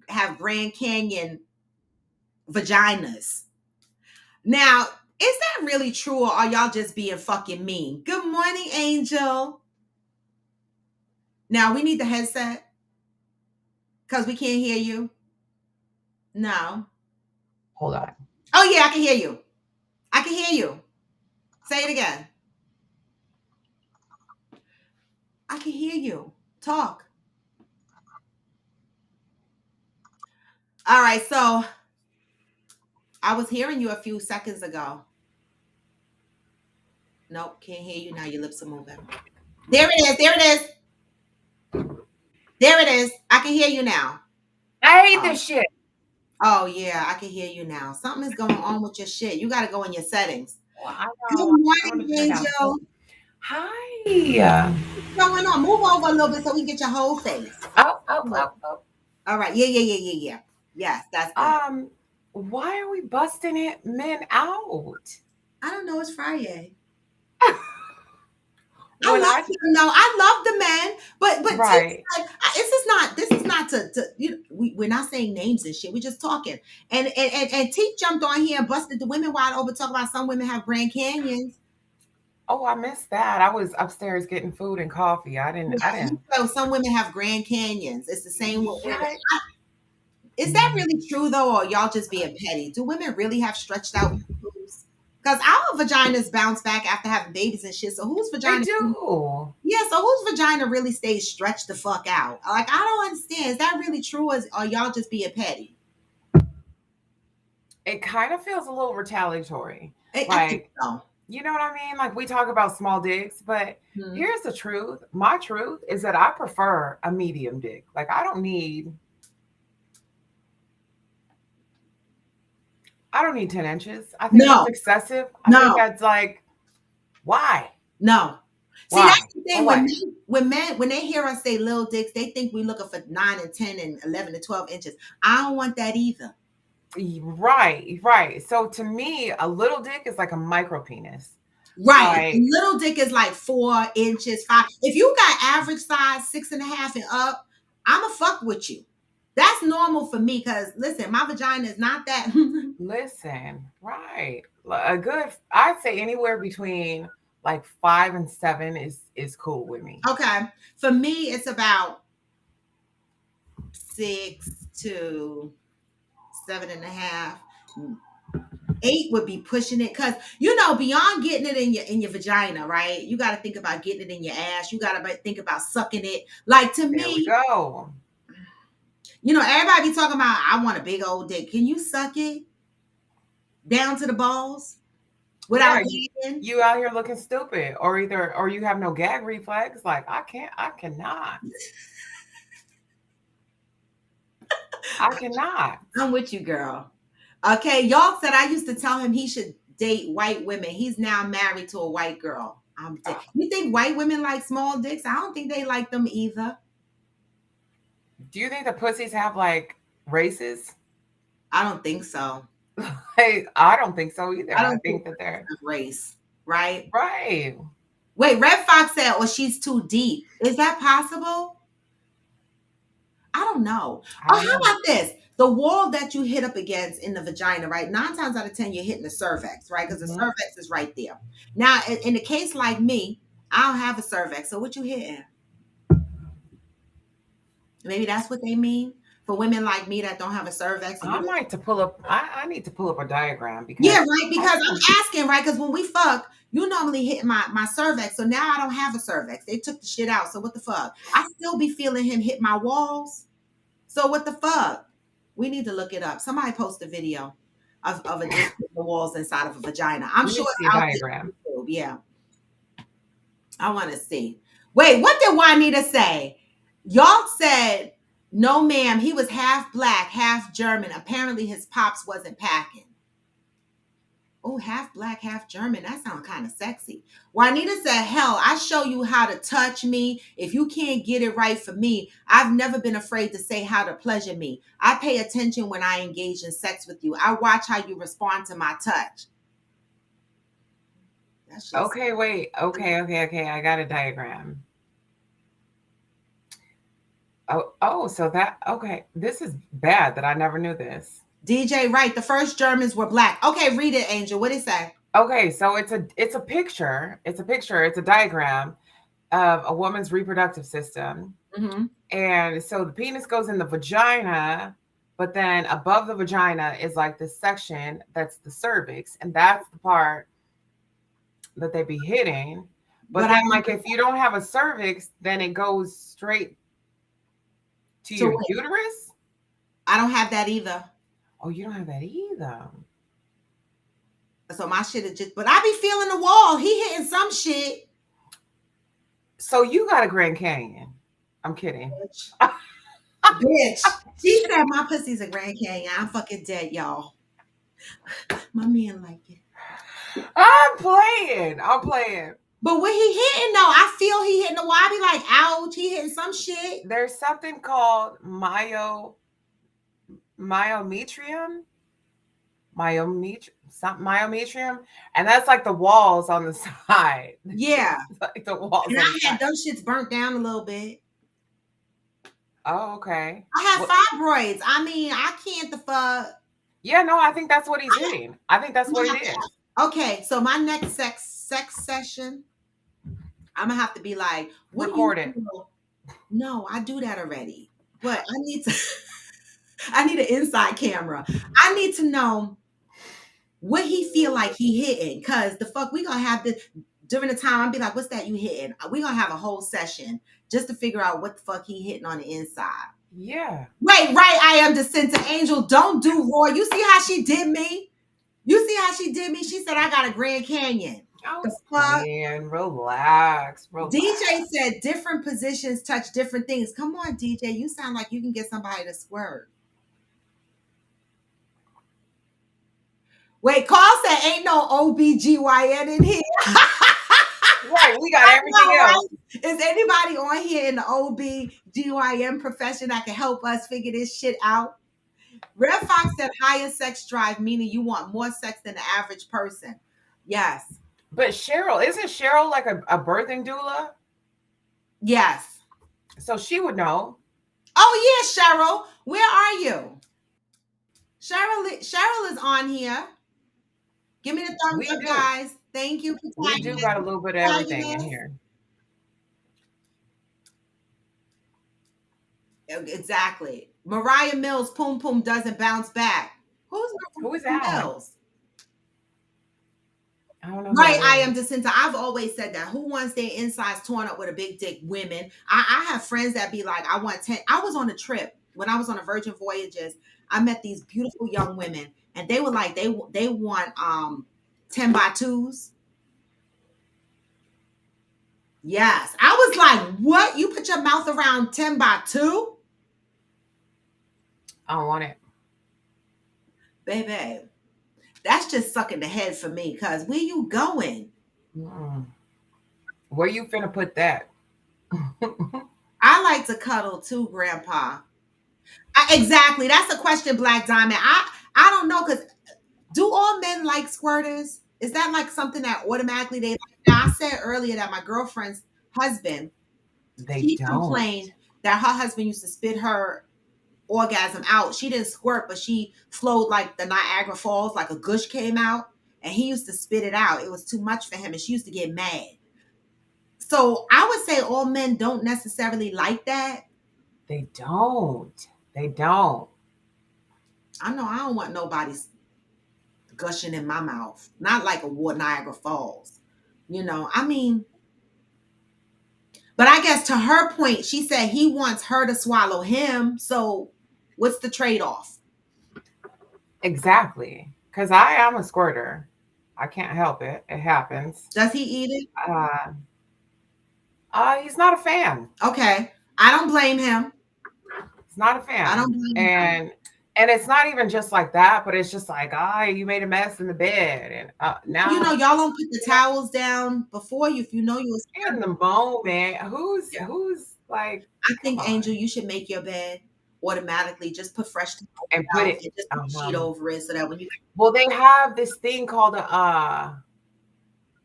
Speaker 1: have Grand Canyon vaginas. Now, is that really true, or are y'all just being fucking mean? Good morning, Angel. Now, we need the headset because we can't hear you. No.
Speaker 3: Hold on.
Speaker 1: Oh, yeah, I can hear you. I can hear you. Say it again. I can hear you. Talk. All right, so I was hearing you a few seconds ago. Nope, can't hear you now. Your lips are moving. There it is. There it is. There it is. I can hear you now.
Speaker 3: I hate this shit.
Speaker 1: Oh, yeah, I can hear you now. Something is going on with your shit. You got to go in your settings.
Speaker 3: Well, I
Speaker 1: Good
Speaker 3: know.
Speaker 1: morning, Angel.
Speaker 3: Hi.
Speaker 1: What's going on? Move over a little bit so we can get your whole face.
Speaker 3: Oh.
Speaker 1: All right. Yeah. Yes, that's good.
Speaker 3: Why are we busting it men out?
Speaker 1: I don't know. It's Friday.
Speaker 3: I
Speaker 1: love the men, but
Speaker 3: right.
Speaker 1: This is not to we're not saying names and shit. We're just talking. And Teeth jumped on here and busted the women wide open, talking about some women have Grand Canyons.
Speaker 3: Oh, I missed that. I was upstairs getting food and coffee. I didn't.
Speaker 1: So some women have Grand Canyons. It's the same with women.
Speaker 3: Yeah.
Speaker 1: Is that really true though, or y'all just being petty? Do women really have stretched out boobs? Because our vaginas bounce back after having babies and shit. So whose
Speaker 3: They
Speaker 1: vagina?
Speaker 3: do.
Speaker 1: Yeah, so whose vagina really stays stretched the fuck out? Like, I don't understand. Is that really true, or y'all just being petty?
Speaker 3: It kind of feels a little retaliatory.
Speaker 1: I think so.
Speaker 3: You know what I mean? Like we talk about small dicks, but here's the truth. My truth is that I prefer a medium dick. Like I don't need 10 inches. I think that's excessive. I think that's like, why?
Speaker 1: No. See,
Speaker 3: Why?
Speaker 1: that's the thing. When they hear us say little dicks, they think we looking for 9 and 10 and 11 and 12 inches. I don't want that either.
Speaker 3: Right. So to me, a little dick is like a micro penis.
Speaker 1: Right. Like, little dick is like 4 inches, 5. If you got average size 6.5 and up, I'ma fuck with you. That's normal for me because listen, my vagina is not that.
Speaker 3: Listen, right. I'd say anywhere between like 5 and 7 is cool with me.
Speaker 1: Okay. For me, it's about 6 to 7.5. 8 would be pushing it because beyond getting it in your vagina, right? You got to think about getting it in your ass. You got to think about sucking it. Like to me,
Speaker 3: there we go.
Speaker 1: Everybody be talking about I want a big old dick. Can you suck it down to the balls without eating?
Speaker 3: You out here looking stupid, or you have no gag reflex. Like I cannot. I cannot.
Speaker 1: I'm with you, girl. Okay, y'all said I used to tell him he should date white women. He's now married to a white girl. You think white women like small dicks? I don't think they like them either.
Speaker 3: Do you think the pussies have like races?
Speaker 1: I don't think so.
Speaker 3: Hey, I don't think so either. I think that they're
Speaker 1: race, right?
Speaker 3: Right.
Speaker 1: Wait, Red Fox said, "Oh, she's too deep." Is that possible? I don't know. How about this? The wall that you hit up against in the vagina, right? 9 times out of 10, you're hitting the cervix, right? Because the cervix is right there. Now, in a case like me, I don't have a cervix. So what you hitting? Maybe that's what they mean for women like me that don't have a cervix.
Speaker 3: I need to pull up a diagram because
Speaker 1: right. Because I'm asking, right? Because when we fuck, you normally hit my cervix. So now I don't have a cervix. They took the shit out. So what the fuck? I still be feeling him hit my walls. So what the fuck? We need to look it up. Somebody post a video of a dick with the walls inside of a vagina. I'm sure it's out
Speaker 3: diagram.
Speaker 1: there. Yeah. I want to see. Wait, what did Juanita say? Y'all said, no, ma'am, he was half black, half German. Apparently his pops wasn't packing. Oh, half black, half German. That sounds kind of sexy. Juanita said, hell, I show you how to touch me. If you can't get it right for me, I've never been afraid to say how to pleasure me. I pay attention when I engage in sex with you. I watch how you respond to my touch.
Speaker 3: Okay, wait. Okay. I got a diagram. So this is bad that I never knew this.
Speaker 1: DJ, right. The first Germans were black. Okay, read it, Angel. What did it say?
Speaker 3: Okay, so it's a picture. It's a diagram of a woman's reproductive system.
Speaker 1: Mm-hmm.
Speaker 3: And so the penis goes in the vagina, but then above the vagina is like this section that's the cervix, and that's the part that they be hitting. But then, like, if you don't have a cervix, then it goes straight to your uterus.
Speaker 1: I don't have that either.
Speaker 3: Oh, you don't have that either.
Speaker 1: So my shit is just, but I be feeling the wall. He hitting some shit.
Speaker 3: So you got a Grand Canyon. I'm kidding.
Speaker 1: Bitch. She said my pussy's a Grand Canyon. I'm fucking dead, y'all. My man like it.
Speaker 3: I'm playing.
Speaker 1: But what he hitting though, I feel he hitting the wall. I be like, ouch, he hitting some shit.
Speaker 3: There's something called myometrium, and that's like the walls on the side.
Speaker 1: Yeah.
Speaker 3: Like the walls.
Speaker 1: And I had those shits burnt down a little bit.
Speaker 3: Oh, okay.
Speaker 1: I have fibroids. I mean, I can't the fuck.
Speaker 3: Yeah, no, I think that's what he's hitting. I think that's what it is.
Speaker 1: Okay, so my next sex session, I'm gonna have to be like, what do
Speaker 3: Record
Speaker 1: you
Speaker 3: it.
Speaker 1: feel? No, I do that already. But I need to I need an inside camera. I need to know what he feel like he hitting. Cause the fuck we gonna have this during the time, I'll be like, what's that you hitting? We gonna have a whole session just to figure out what the fuck he hitting on the inside.
Speaker 3: Yeah.
Speaker 1: Wait, right, I am the center angel. Don't do Roy. You see how she did me? You see how she did me? She said I got a Grand Canyon.
Speaker 3: I
Speaker 1: The
Speaker 3: was
Speaker 1: fuck?
Speaker 3: playing. Relax.
Speaker 1: DJ said different positions touch different things. Come on, DJ. You sound like you can get somebody to squirt. Wait, Carl said ain't no OBGYN in here.
Speaker 3: Right, we got everything else.
Speaker 1: Right? Is anybody on here in the OBGYN profession that can help us figure this shit out? Red Fox said higher sex drive, meaning you want more sex than the average person. Yes.
Speaker 3: But Cheryl, isn't Cheryl like a birthing doula?
Speaker 1: Yes.
Speaker 3: So she would know.
Speaker 1: Oh yeah, Cheryl. Where are you? Cheryl is on here. Give me the thumbs up, guys. Thank you for
Speaker 3: We do got a little bit of everything in here.
Speaker 1: Exactly. Mariah Mills, Poom Poom doesn't bounce back. Who is that? Mills?
Speaker 3: I don't know.
Speaker 1: Right, I am Jacinta. I've always said that. Who wants their insides torn up with a big dick? Women. I have friends that be like, I want 10. I was on a trip when I was on a Virgin Voyages. I met these beautiful young women, and they were like, they want 10 by 2s. Yes. I was like, what? You put your mouth around 10 by 2?
Speaker 3: I don't want it.
Speaker 1: Baby, that's just sucking the head for me, because where you going?
Speaker 3: Where you finna put that?
Speaker 1: I like to cuddle too, Grandpa. Exactly. That's a question, Black Diamond. I don't know, because do all men like squirters? Is that like something that automatically they like? Now, I said earlier that my girlfriend's husband, he complained that her husband used to spit her orgasm out. She didn't squirt, but she flowed like the Niagara Falls, like a gush came out, and he used to spit it out. It was too much for him, and she used to get mad. So I would say all men don't necessarily like that.
Speaker 3: They don't. They don't.
Speaker 1: I know I don't want nobody gushing in my mouth. Not like a Niagara Falls. You know, I mean, but I guess to her point, she said he wants her to swallow him. So what's the trade-off?
Speaker 3: Exactly. Because I am a squirter. I can't help it. It happens.
Speaker 1: Does he eat it?
Speaker 3: He's not a fan.
Speaker 1: Okay. I don't blame him.
Speaker 3: He's not a fan.
Speaker 1: I don't blame him.
Speaker 3: And it's not even just like that, but it's just like, you made a mess in the bed. And now,
Speaker 1: you know, y'all don't put the towels down before you, if you know you was
Speaker 3: in the moment. Who's like,
Speaker 1: I think, Angel, you should make your bed automatically. Just put fresh
Speaker 3: and put it,
Speaker 1: and just put a sheet over it so that when you.
Speaker 3: Well, they have this thing called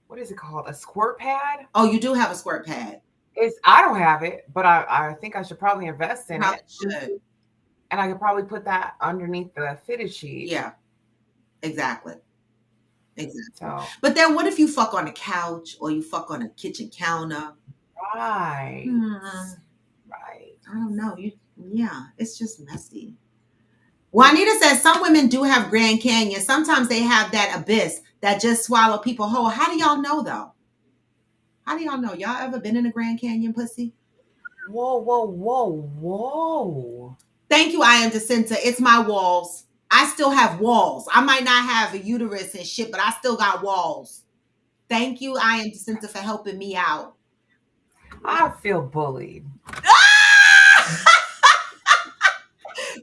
Speaker 3: what is it called? A squirt pad?
Speaker 1: Oh, you do have a squirt pad.
Speaker 3: I don't have it, but I think I should probably invest in it.
Speaker 1: Should.
Speaker 3: And I could probably put that underneath the fitted sheet.
Speaker 1: Yeah, exactly.
Speaker 3: So,
Speaker 1: but then what if you fuck on a couch or you fuck on a kitchen counter?
Speaker 3: Right.
Speaker 1: Right. I don't know. Yeah, it's just messy. Juanita says some women do have Grand Canyon. Sometimes they have that abyss that just swallow people whole. How do y'all know, though? How do y'all know? Y'all ever been in a Grand Canyon, pussy?
Speaker 3: Whoa.
Speaker 1: Thank you, I am Jacinta. It's my walls. I still have walls. I might not have a uterus and shit, but I still got walls. Thank you, I am Jacinta, for helping me out.
Speaker 3: I feel bullied.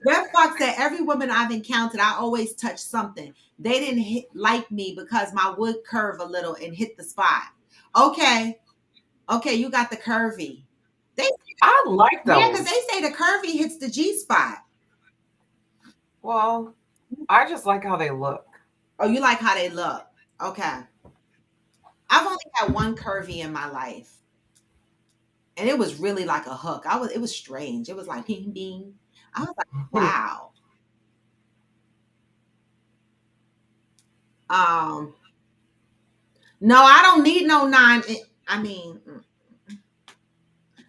Speaker 1: Red Fox said, every woman I've encountered, I always touch something. They didn't like me because my wood curved a little and hit the spot. Okay, you got the curvy.
Speaker 3: I like those.
Speaker 1: Yeah, because they say the curvy hits the G spot.
Speaker 3: Well, I just like how they look.
Speaker 1: Oh, you like how they look. Okay. I've only had one curvy in my life. And it was really like a hook. It was strange. It was like bing bing. I was like, wow. No, I don't need no 9. I mean,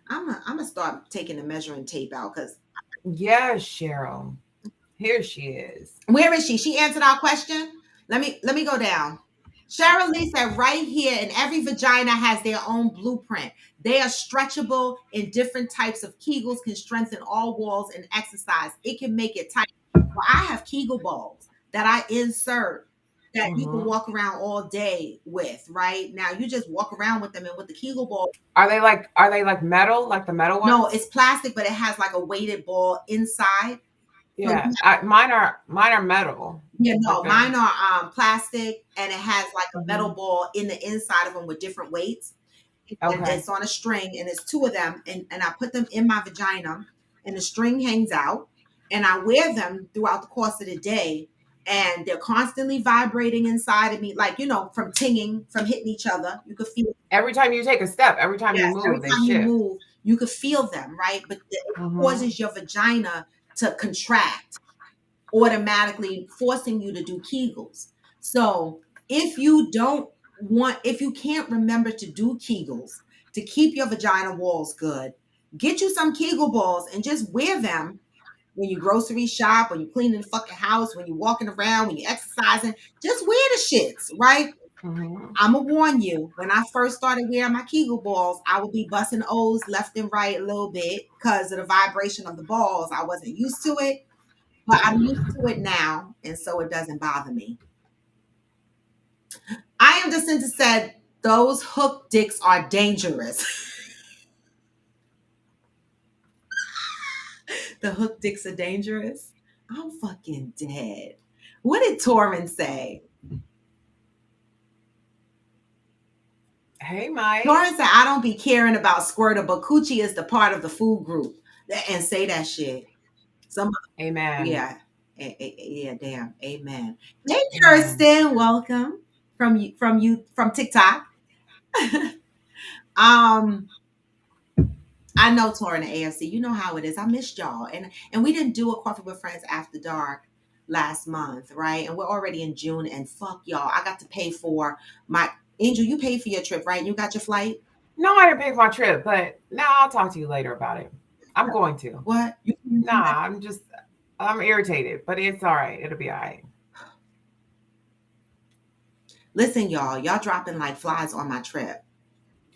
Speaker 1: I'm gonna start taking the measuring tape out because
Speaker 3: Yes, Cheryl. Here she is.
Speaker 1: where is she? She answered our question. Let me go down. Cheryl Lee said right here, and every vagina has their own blueprint. They are stretchable in different types of Kegels, can strengthen all walls and exercise. It can make it tight. Well, I have Kegel balls that I insert that you can
Speaker 3: Mhm.
Speaker 1: walk around all day with, right? Now you just walk around with them, and with the Kegel ball,
Speaker 3: Are they like metal, like the metal
Speaker 1: no,
Speaker 3: ones?
Speaker 1: it's plastic, but it has like a weighted ball inside. So
Speaker 3: Yeah. Mine are metal.
Speaker 1: yeah,
Speaker 3: Like
Speaker 1: no,
Speaker 3: they're
Speaker 1: mine are plastic, and it has like a metal
Speaker 3: Mhm.
Speaker 1: ball in the inside of them with different weights. And
Speaker 3: Okay.
Speaker 1: it's on a string, and it's two of them, and I put them in my vagina, and the string hangs out, and I wear them throughout the course of the day, and they're constantly vibrating inside of me, like from tinging, from hitting each other. You could feel,
Speaker 3: Every time you take a step, every time you
Speaker 1: yes, every
Speaker 3: move, they
Speaker 1: time you
Speaker 3: shift.
Speaker 1: move, you could feel them, right? But it
Speaker 3: Mhm.
Speaker 1: causes your vagina to contract, automatically forcing you to do Kegels. So if you can't remember to do Kegels to keep your vagina walls good, get you some Kegel balls and just wear them when you grocery shop, when you cleaning the fucking house, when you're walking around, when you're exercising. Just wear the shits, right?
Speaker 3: Mhm.
Speaker 1: I'm gonna warn you. When I first started wearing my Kegel balls, I would be busting O's left and right a little bit because of the vibration of the balls. I wasn't used to it, but I'm used to it now, and so it doesn't bother me. I am Jacinta said those hook dicks are dangerous. The hook dicks are dangerous. I'm fucking dead. What did Torrin say?
Speaker 3: Hey, Mike.
Speaker 1: Torrin said, I don't be caring about squirter, but coochie is the part of the food group. And say that shit. Some
Speaker 3: Amen.
Speaker 1: yeah. Yeah, damn. Amen. Hey
Speaker 3: Amen.
Speaker 1: Kirsten, welcome from TikTok. um I know touring the AFC. You know how it is. I missed y'all, and we didn't do a coffee with friends after dark last month, right? And we're already in June, and fuck y'all. I got to pay for my Angel. You paid for your trip, right? You got your flight.
Speaker 3: No, I didn't pay for my trip, but now I'll talk to you later about it. I'm going to.
Speaker 1: What?
Speaker 3: Nah, I'm irritated, but it's all right. It'll be all right.
Speaker 1: Listen, y'all. Y'all dropping like flies on my trip.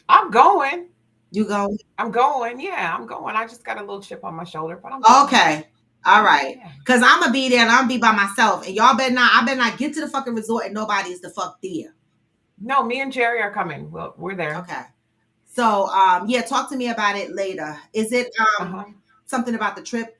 Speaker 3: I'm going.
Speaker 1: You go.
Speaker 3: I'm going. Yeah, I'm going. I just got a little chip on my shoulder, but I'm going.
Speaker 1: Okay. All right.
Speaker 3: Yeah.
Speaker 1: Cause I'm gonna be there and I'm gonna be by myself. And y'all better not. I better not get to the fucking resort and nobody's the fuck there.
Speaker 3: No, me and Jerry are coming. Well, we're there.
Speaker 1: Okay. So yeah, talk to me about it later. Is it
Speaker 3: Uh-huh.
Speaker 1: something about the trip?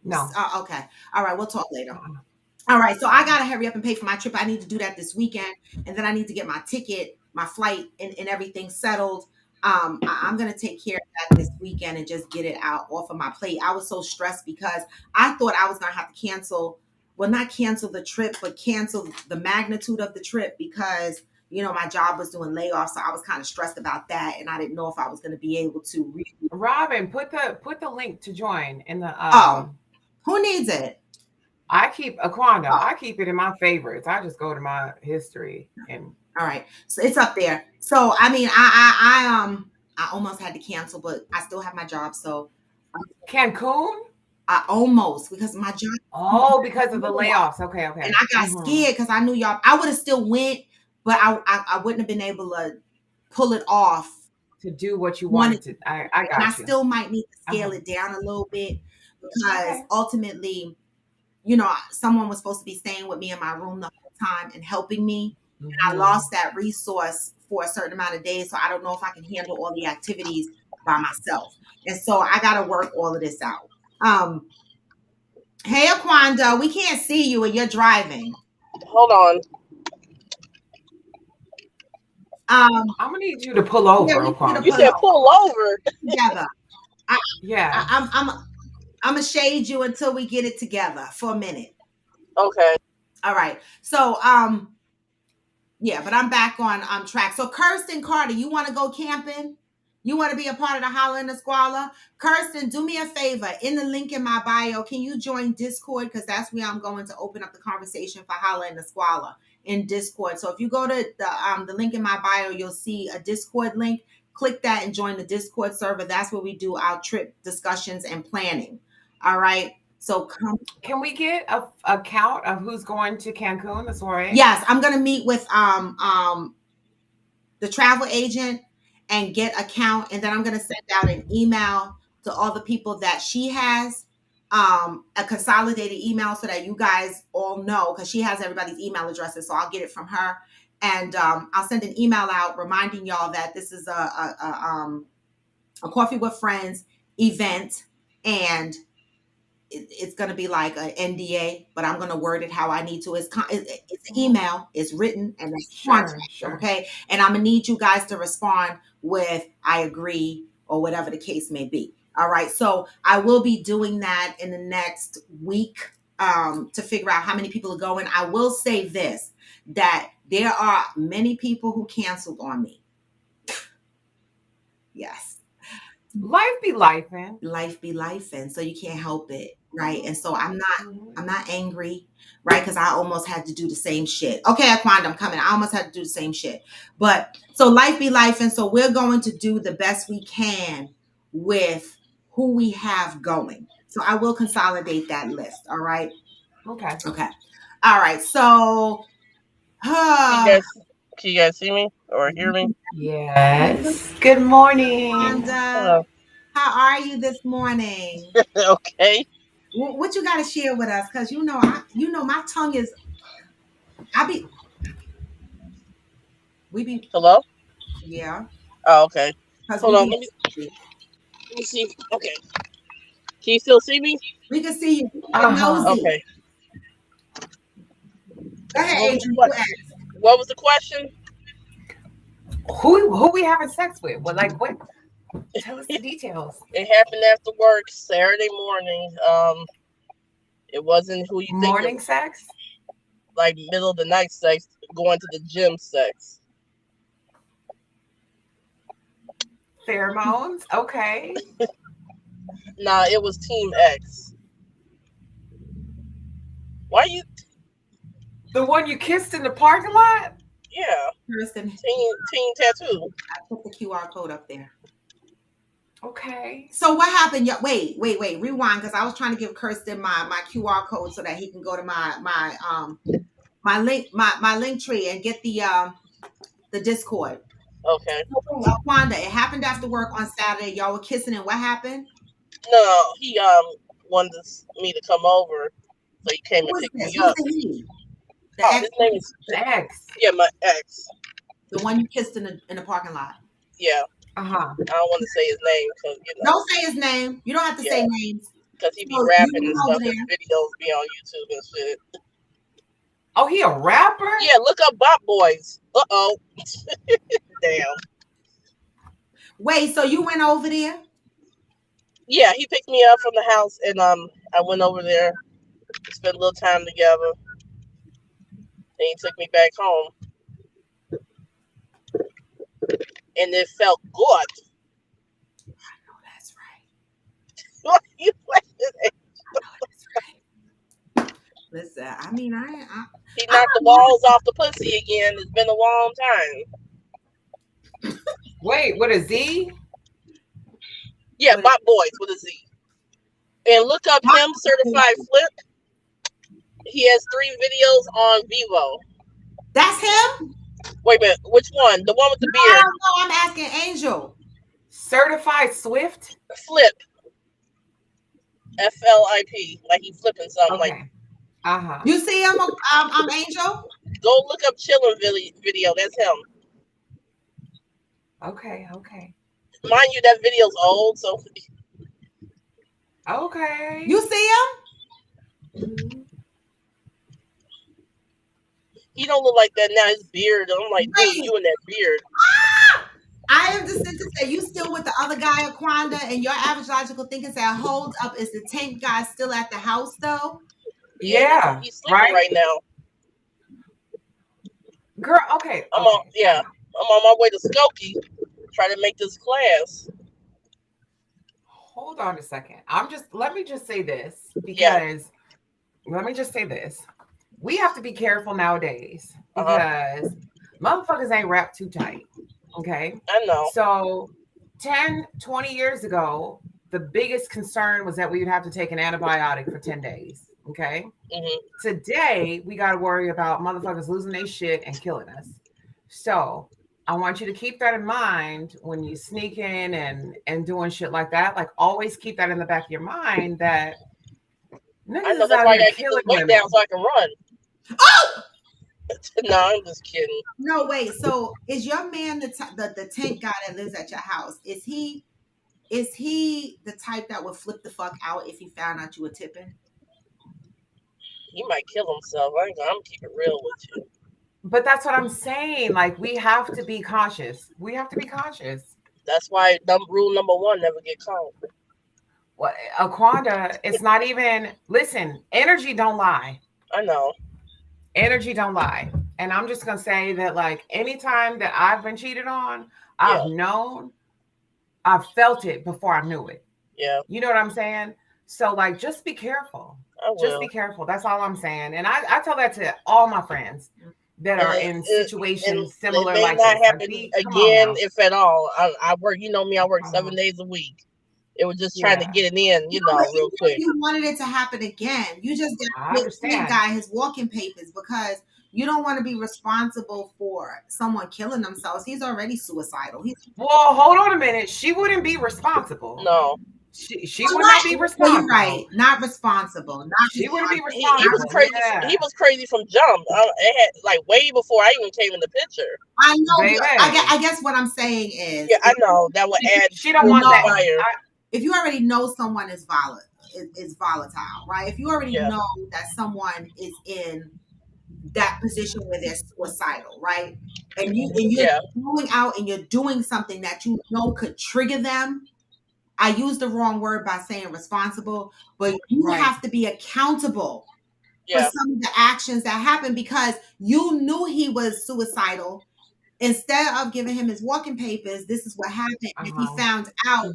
Speaker 3: No.
Speaker 1: Okay. All right. We'll talk later.
Speaker 3: Uh-uh.
Speaker 1: All right. So I
Speaker 3: Uh-uh.
Speaker 1: got to hurry up and pay for my trip. I need to do that this weekend. And then I need to get my ticket, my flight, and everything settled. I'm going to take care of that this weekend and just get it out off of my plate. I was so stressed because I thought I was going to have to cancel, well, not cancel the trip, but cancel the magnitude of the trip because, my job was doing layoffs. So I was kind of stressed about that. And I didn't know if I was going to be able to.
Speaker 3: Robin, put the link to join in the
Speaker 1: Oh, who needs it?
Speaker 3: I keep Aquando.
Speaker 1: Oh.
Speaker 3: I keep it in my favorites. I just go to my history and
Speaker 1: All right. So it's up there. So I mean, I almost had to cancel, but I still have my job. So
Speaker 3: Cancun.
Speaker 1: I almost because my job.
Speaker 3: Oh, because of the layoffs. Okay,
Speaker 1: And
Speaker 3: okay.
Speaker 1: I got scared because I knew y'all. I would have still went, but I wouldn't have been able to pull it off.
Speaker 3: To do what you
Speaker 1: Wanted
Speaker 3: wanted to. I
Speaker 1: and I
Speaker 3: got you.
Speaker 1: still might need to scale
Speaker 3: Uh-huh.
Speaker 1: it down a little bit because
Speaker 3: Okay.
Speaker 1: ultimately, someone was supposed to be staying with me in my room the whole time and helping me. I
Speaker 3: Mhm.
Speaker 1: lost that resource for a certain amount of days. So I don't know if I can handle all the activities by myself. And so I got to work all of this out. Um, hey, Aquanda, we can't see you and you're driving.
Speaker 2: Hold on.
Speaker 1: Um,
Speaker 3: I'm gonna need you to pull
Speaker 1: yeah,
Speaker 3: over,
Speaker 1: we need you to
Speaker 2: You
Speaker 3: Aquanda.
Speaker 1: pull
Speaker 2: said
Speaker 1: over
Speaker 2: pull over.
Speaker 1: together. I,
Speaker 3: Yeah.
Speaker 1: I'm gonna shade you until we get it together for a minute.
Speaker 2: Okay.
Speaker 1: All right. So, yeah, but I'm back on track. So, Kirsten Carter, you want to go camping? You want to be a part of the Holla and the Squalor? Kirsten, do me a favor. In the link in my bio, can you join Discord? Because that's where I'm going to open up the conversation for Holla and the Squalor. in Discord. So if you go to the link in my bio, you'll see a Discord link. Click that and join the Discord server. That's where we do our trip discussions and planning. All right. So
Speaker 3: can we get a count of who's going to Cancun this morning?
Speaker 1: Yes, I'm gonna meet with the travel agent and get a count, and then I'm gonna send out an email to all the people that she has, a consolidated email so that you guys all know, because she has everybody's email addresses. So I'll get it from her, and I'll send an email out reminding y'all that this is a Coffee with Friends event, and it's going to be like an NDA, but I'm going to word it how I need to. It's an email, it's written, and it's contract, okay? And I'm going to need you guys to respond with I agree or whatever the case may be. All right, so I will be doing that in the next week to figure out how many people are going. I will say this, that there are many people who canceled on me. Yes.
Speaker 3: Life be lifing.
Speaker 1: Life be lifing, so you can't help it, right? And so I'm not angry, right? Because I almost had to do the same shit. Okay, Aquanda, I'm coming. I almost had to do the same shit. But so life be lifing, so we're going to do the best we can with who we have going. So I will consolidate that list, all right?
Speaker 3: Okay.
Speaker 1: Okay. All right, so
Speaker 2: Can you guys see me or hear me?
Speaker 3: Yes. Good morning.
Speaker 1: Aquanda, how are you this morning?
Speaker 2: Okay.
Speaker 1: What you got to share with us? Because you know my tongue is.
Speaker 2: Hello?
Speaker 1: Yeah.
Speaker 2: Oh, okay. Hold on. Let me see. Okay. Can you still see me?
Speaker 1: We can see you.
Speaker 2: Okay.
Speaker 1: Go ahead, Adrian.
Speaker 2: What was the question?
Speaker 3: Who we having sex with? Well, like what? Tell us the details.
Speaker 2: It happened after work Saturday morning. It wasn't who you think.
Speaker 3: Morning sex?
Speaker 2: Like middle of the night sex, going to the gym sex.
Speaker 3: Pheromones? Okay.
Speaker 2: Nah, it was Team X. Why you?
Speaker 3: The one you kissed in the parking lot?
Speaker 2: Yeah.
Speaker 1: Kirsten.
Speaker 2: Team Tattoo.
Speaker 1: I put the QR code up there.
Speaker 3: Okay.
Speaker 1: So what happened? Wait. Rewind, because I was trying to give Kirsten my QR code so that he can go to my link tree and get the Discord.
Speaker 2: Okay.
Speaker 1: So, Wanda, it happened after work on Saturday. Y'all were kissing, and what happened?
Speaker 2: No, he wanted me to come over, so he came and picked me up. His name is
Speaker 3: the ex.
Speaker 2: Yeah, my ex.
Speaker 1: The one you kissed in the parking lot.
Speaker 2: Yeah.
Speaker 3: I
Speaker 2: don't want to say his name because
Speaker 1: Don't say his name. You don't have to say names.
Speaker 2: Because he be rapping and stuff. His videos be on YouTube and shit.
Speaker 3: Oh, he a rapper?
Speaker 2: Yeah, look up Bop Boys. Uh-oh. Damn.
Speaker 1: Wait, so you went over there?
Speaker 2: Yeah, he picked me up from the house and I went over there, spent a little time together. And he took me back home. And it felt good.
Speaker 1: I know that's right.
Speaker 2: What are you laughing at?
Speaker 1: I know that's right. Listen, I mean,
Speaker 2: he knocked the walls off the pussy again. It's been a long time.
Speaker 3: Wait, with a Z?
Speaker 2: Yeah, Bop Boys with a Z. And look up him, Certified Flip. He has 3 videos on Vivo.
Speaker 1: That's him?
Speaker 2: Wait a minute, which one? The one with the beard?
Speaker 1: No, I'm asking Angel.
Speaker 3: Certified Swift?
Speaker 2: Flip. FLIP. Like he's flipping something like.
Speaker 1: You see him, Angel?
Speaker 2: Go look up Chillin' video. That's him.
Speaker 3: Okay.
Speaker 2: Mind you, that video's old, so.
Speaker 3: Okay.
Speaker 1: You see him?
Speaker 3: Mm-hmm.
Speaker 2: He don't look like that now. His beard. I'm like, dude, you and that beard.
Speaker 1: I am just to say, you still with the other guy, Aquanda, and your average logical thinking say, hold up, is the tank guy still at the house though?
Speaker 3: Yeah,
Speaker 2: he's sleeping right now.
Speaker 3: Girl, okay.
Speaker 2: I'm on my way to Skokie, trying to make this class.
Speaker 3: Hold on a second. Let me just say this, because let me just say this. We have to be careful nowadays because motherfuckers ain't wrapped too tight. Okay.
Speaker 2: I know.
Speaker 3: So 10, 20 years ago, the biggest concern was that we would have to take an antibiotic for 10 days. Okay.
Speaker 2: Mm-hmm.
Speaker 3: Today, we got to worry about motherfuckers losing their shit and killing us. So I want you to keep that in mind when you sneak in and doing shit like that. Like, always keep that in the back of your mind that niggas
Speaker 2: I know,
Speaker 3: is
Speaker 2: that's
Speaker 3: out
Speaker 2: why I
Speaker 3: here
Speaker 2: gotta get
Speaker 3: killing
Speaker 2: this weight
Speaker 3: women.
Speaker 2: down so I can run.
Speaker 1: Oh!
Speaker 2: No, I'm just kidding.
Speaker 1: No, wait. So is your man the tent guy that lives at your house? Is he the type that would flip the fuck out if he found out you were tipping?
Speaker 2: He might kill himself. I'm gonna keep it real with you.
Speaker 3: But that's what I'm saying. Like, we have to be conscious. We have to be conscious.
Speaker 2: That's why rule number 1: never get caught.
Speaker 3: Well, Aquanda, it's not even. Listen, energy don't lie.
Speaker 2: I know.
Speaker 3: Energy don't lie. And I'm just gonna say that, like, anytime that I've been cheated on, I've known, I've felt it before I knew it.
Speaker 2: Yeah.
Speaker 3: You know what I'm saying? So, like, just be careful. Just be careful. That's all I'm saying. And I tell that to all my friends that are in situations similar
Speaker 2: like this. It may not happen again, if at all. I work, you know me, I work 7 days a week. It was just trying to get it in, real quick.
Speaker 1: You wanted it to happen again. You just got to give the guy his walking papers because you don't want to be responsible for someone killing themselves. He's already suicidal.
Speaker 3: Well, hold on a minute. She wouldn't be responsible.
Speaker 2: No.
Speaker 3: She would not be responsible.
Speaker 1: You're right. Not responsible.
Speaker 3: She wouldn't be responsible.
Speaker 2: He was crazy. Yeah. He was crazy from jump. It had, like, way before I even came in the picture.
Speaker 1: I know. I guess what I'm saying is.
Speaker 2: Yeah, I know. That would add.
Speaker 3: She don't want that
Speaker 2: fire.
Speaker 1: If you already know someone is volatile, right? If you already know that someone is in that position where they're suicidal, right? And you're going out and you're doing something that you know could trigger them. I used the wrong word by saying responsible, but you have to be accountable for some of the actions that happened because you knew he was suicidal. Instead of giving him his walking papers, this is what happened. If he found out,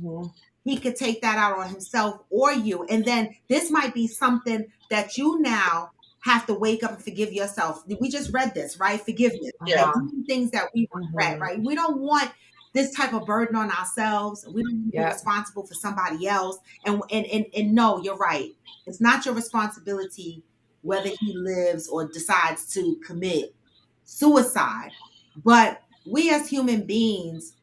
Speaker 1: he could take that out on himself or you. And then this might be something that you now have to wake up and forgive yourself. We just read this, right? Forgiveness.
Speaker 2: Yeah.
Speaker 1: Things that we regret, right? We don't want this type of burden on ourselves. We don't want to be responsible for somebody else. And no, you're right. It's not your responsibility whether he lives or decides to commit suicide. But we as human beings,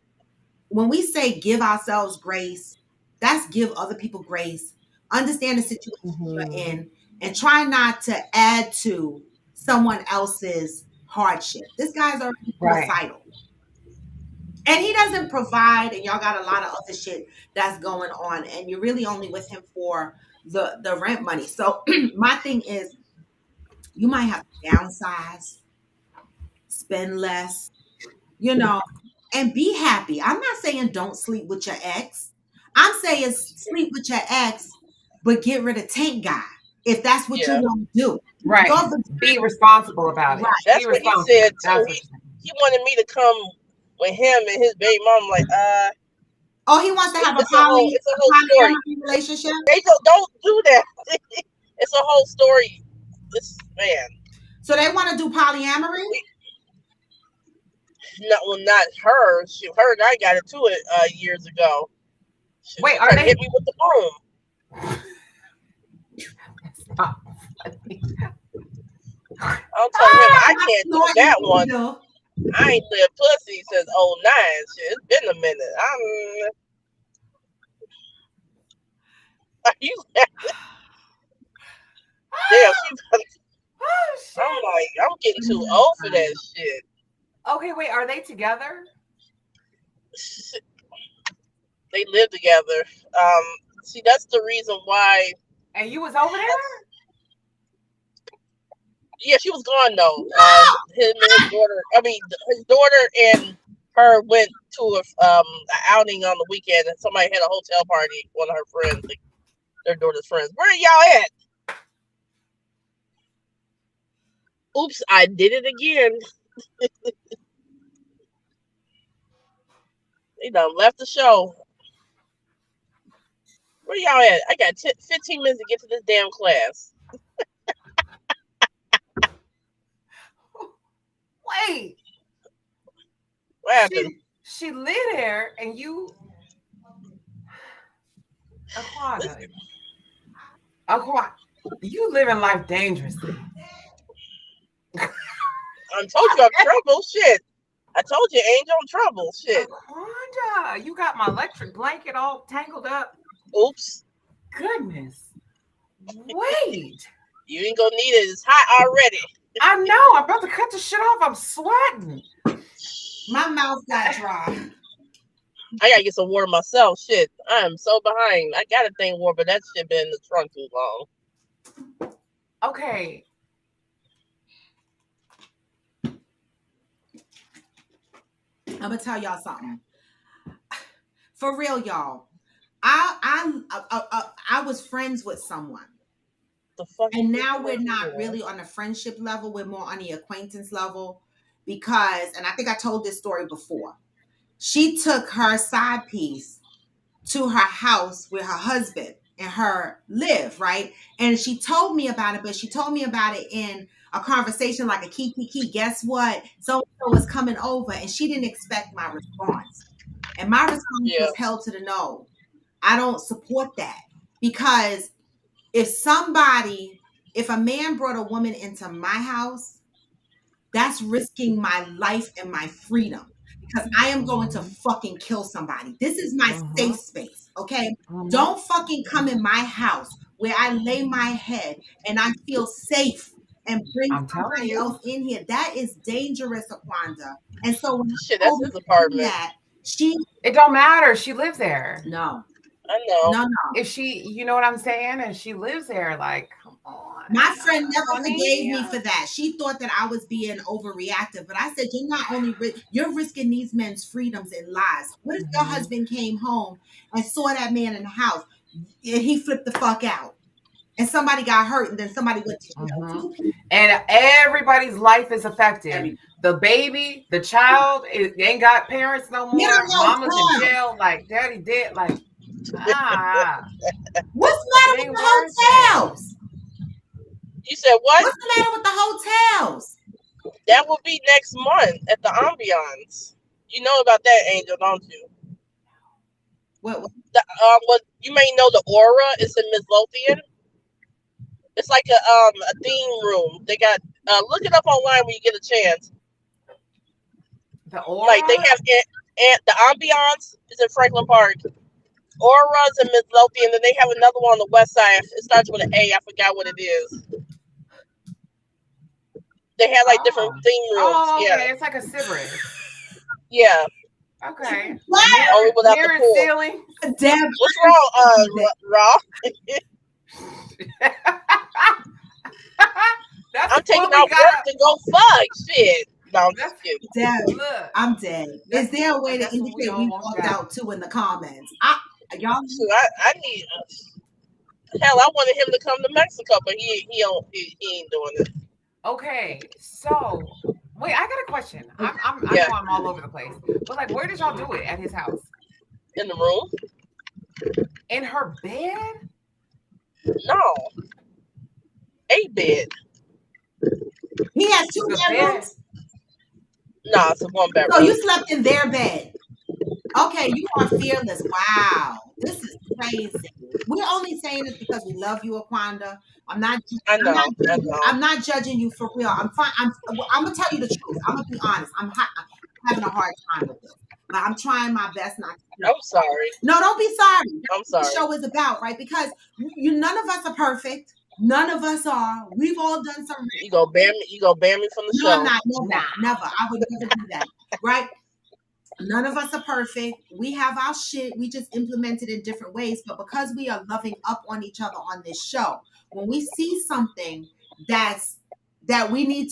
Speaker 1: when we say give ourselves grace, that's give other people grace. Understand the situation you're in and try not to add to someone else's hardship. This guy's already suicidal. And he doesn't provide, and y'all got a lot of other shit that's going on, and you're really only with him for the rent money. So my thing is, you might have to downsize, spend less, and be happy. I'm not saying don't sleep with your ex. I'm saying sleep with your ex, but get rid of tank guy if that's what you want to do.
Speaker 3: Right. Be responsible about it.
Speaker 2: Right. That's what he said too. He wanted me to come with him and his baby mom. Like,
Speaker 1: oh, he wants to have a whole story relationship.
Speaker 2: They don't do that. It's a whole story. This man.
Speaker 1: So they want to do polyamory.
Speaker 2: Not her. Her and I got into it years ago.
Speaker 3: Wait, are they
Speaker 2: hit me with the broom?
Speaker 3: Stop.
Speaker 2: I'll tell him I can't do that one. I ain't live pussy since 2009. Shit, it's been a minute. Are you? Damn, I'm getting too old for that shit.
Speaker 3: Okay, wait, are they together?
Speaker 2: They live together. See, that's the reason why.
Speaker 3: And you was over there?
Speaker 2: Yeah, she was gone though. Him and his daughter. I mean, his daughter and her went to an outing on the weekend, and somebody had a hotel party. One of her friends, their daughter's friends. Where are y'all at? Oops, I did it again. They done left the show. Where y'all at? I got 15 minutes to get to this damn class.
Speaker 3: Wait.
Speaker 4: What happened?
Speaker 3: She lived there, and you, Aquana, you living life dangerously.
Speaker 4: I told you I'm trouble. Shit. I told you, Angel, I'm trouble. Shit.
Speaker 3: Aquana, you got my electric blanket all tangled up.
Speaker 4: Oops.
Speaker 3: Goodness. Wait.
Speaker 4: You ain't gonna need it. It's hot already.
Speaker 3: I know. I'm about to cut the shit off. I'm sweating.
Speaker 1: My mouth got dry.
Speaker 4: I gotta get some water myself. Shit. I am so behind. I got a thing water, but that shit been in the trunk too long.
Speaker 3: Okay.
Speaker 1: I'm gonna tell y'all something. For real, y'all. I was friends with someone.
Speaker 4: The fuck?
Speaker 1: And now we're not really on a friendship level. We're more on the acquaintance level because, and I think I told this story before. She took her side piece to her house where her husband and her live, right? And she told me about it, but she told me about it in a conversation like a key. Guess what? So-and-so was coming over, and she didn't expect my response. And my response was held to the no. I don't support that because if a man brought a woman into my house, that's risking my life and my freedom because I am going to fucking kill somebody. This is my safe space, okay? Don't fucking come in my house where I lay my head and I feel safe and bring somebody else in here. That is dangerous, Aquanda. And so when
Speaker 4: that's his apartment.
Speaker 3: It don't matter. She lives there.
Speaker 1: No.
Speaker 4: I know.
Speaker 1: No.
Speaker 3: If she, you know what I'm saying? And she lives there, like, come on.
Speaker 1: My friend never forgave me for that. She thought that I was being overreactive, but I said, you're not only you're risking these men's freedoms and lives. What if your husband came home and saw that man in the house and he flipped the fuck out and somebody got hurt and then somebody went to jail?
Speaker 3: And everybody's life is affected. The baby, the child, it ain't got parents no more. Mama's in jail, like daddy dead, like
Speaker 1: What's the matter with the hotels?
Speaker 4: You said what?
Speaker 1: What's the matter with the hotels?
Speaker 4: That will be next month at the Ambiance. You know about that, Angel, don't you?
Speaker 1: What?
Speaker 4: What you may know, the Aura is in Midlothian. It's like a theme room. They got look it up online when you get a chance.
Speaker 3: The Aura?
Speaker 4: Like they have the Ambiance is in Franklin Park. Aura's in Midlothian, and then they have another one on the west side. It starts with an A. I forgot what it is. They have like different theme rooms.
Speaker 3: Oh, okay.
Speaker 4: Yeah,
Speaker 3: It's like a Sybaris.
Speaker 4: Yeah.
Speaker 3: Okay.
Speaker 4: Only without the pool.
Speaker 3: Ceiling.
Speaker 1: Deb,
Speaker 4: what's wrong, Raw? I'm taking out work to go fuck shit. No, I'm just kidding.
Speaker 1: Deb, I'm dead. Is there a way to indicate we walked out too in the comments? Y'all,
Speaker 4: I need. Hell, I wanted him to come to Mexico, but he ain't doing it.
Speaker 3: Okay, so wait, I got a question. I know I'm all over the place, but like, where did y'all do it at his house?
Speaker 4: In the room.
Speaker 3: In her bed?
Speaker 4: No, a bed.
Speaker 1: He has two bedrooms.
Speaker 4: No, it's a one bedroom.
Speaker 1: So you slept in their bed. Okay, you are fearless. Wow, this is crazy. We're only saying this because we love you, Aquanda. I'm not judging you for real. I'm fine. I'm gonna tell you the truth. I'm gonna be honest. I'm having a hard time with this, but I'm trying my best not to.
Speaker 4: I'm sorry.
Speaker 1: No, don't be sorry.
Speaker 4: I'm sorry.
Speaker 1: That's what the show is about, right? Because none of us are perfect. None of us are. We've all done something.
Speaker 4: You go ban me from the show.
Speaker 1: No, I'm not. Never. I would never do that. Right? None of us are perfect. We have our shit. We just implement it in different ways. But because we are loving up on each other on this show, when we see something that we need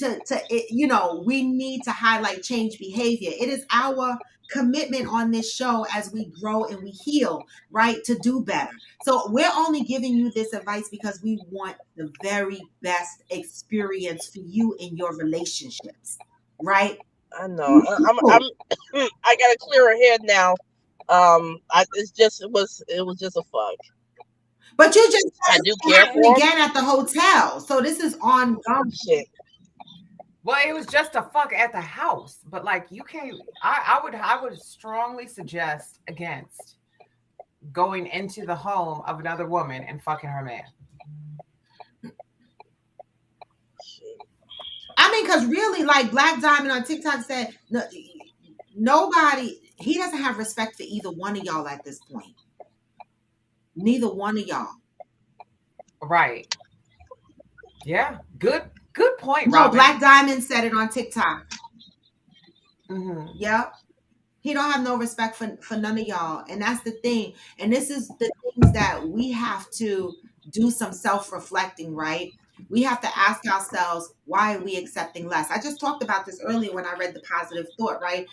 Speaker 1: we need to highlight change behavior. It is our commitment on this show as we grow and we heal, right, to do better. So we're only giving you this advice because we want the very best experience for you in your relationships, right?
Speaker 4: I know. I got a clearer head now. It was just a fuck.
Speaker 1: But you just
Speaker 4: I do care for
Speaker 1: again at the hotel, so this is ongoing.
Speaker 4: Shit.
Speaker 3: Well, it was just a fuck at the house, but like you can't. I would strongly suggest against going into the home of another woman and fucking her man.
Speaker 1: I mean, because really, like Black Diamond on TikTok said, no, nobody, he doesn't have respect for either one of y'all at this point. Neither one of y'all.
Speaker 3: Right. Yeah. Good point,
Speaker 1: No,
Speaker 3: Robin.
Speaker 1: Black Diamond said it on TikTok.
Speaker 3: Mm-hmm.
Speaker 1: Yep. He don't have no respect for none of y'all. And that's the thing. And this is the things that we have to do some self-reflecting, right? We have to ask ourselves, why are we accepting less? I just talked about this earlier when I read the positive thought, right?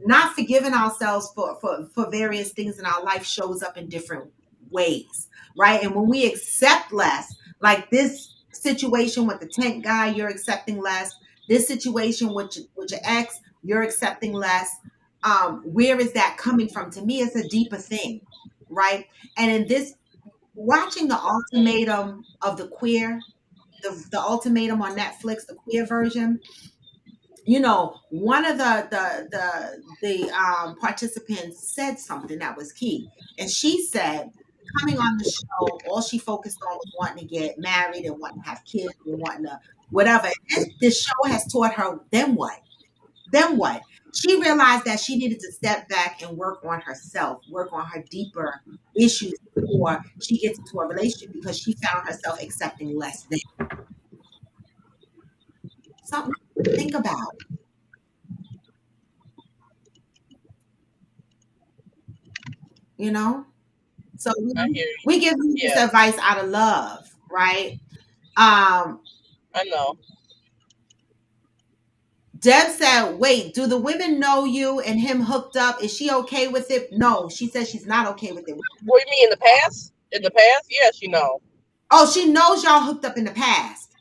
Speaker 1: Not forgiving ourselves for various things in our life shows up in different ways, right? And when we accept less, like this situation with the tent guy, you're accepting less. This situation with your ex, you're accepting less. Where is that coming from? To me, it's a deeper thing, right? And in this, watching the ultimatum of the queer, the ultimatum on Netflix, the queer version, you know, one of the participants said something that was key, and she said, coming on the show, all she focused on was wanting to get married and wanting to have kids and wanting to whatever. And this show has taught her, then what? Then what? She realized that she needed to step back and work on herself, work on her deeper issues before she gets into a relationship, because she found herself accepting less than. Something to think about. You know? So
Speaker 4: I hear you.
Speaker 1: we give you this
Speaker 4: Yeah,
Speaker 1: advice out of love, right?
Speaker 4: I know.
Speaker 1: Deb said, wait, do the women know you and him hooked up? Is she okay with it? No, she says she's not okay with it.
Speaker 4: What do you mean in the past? In the past, yes, you know.
Speaker 1: Oh, she knows y'all hooked up in the past.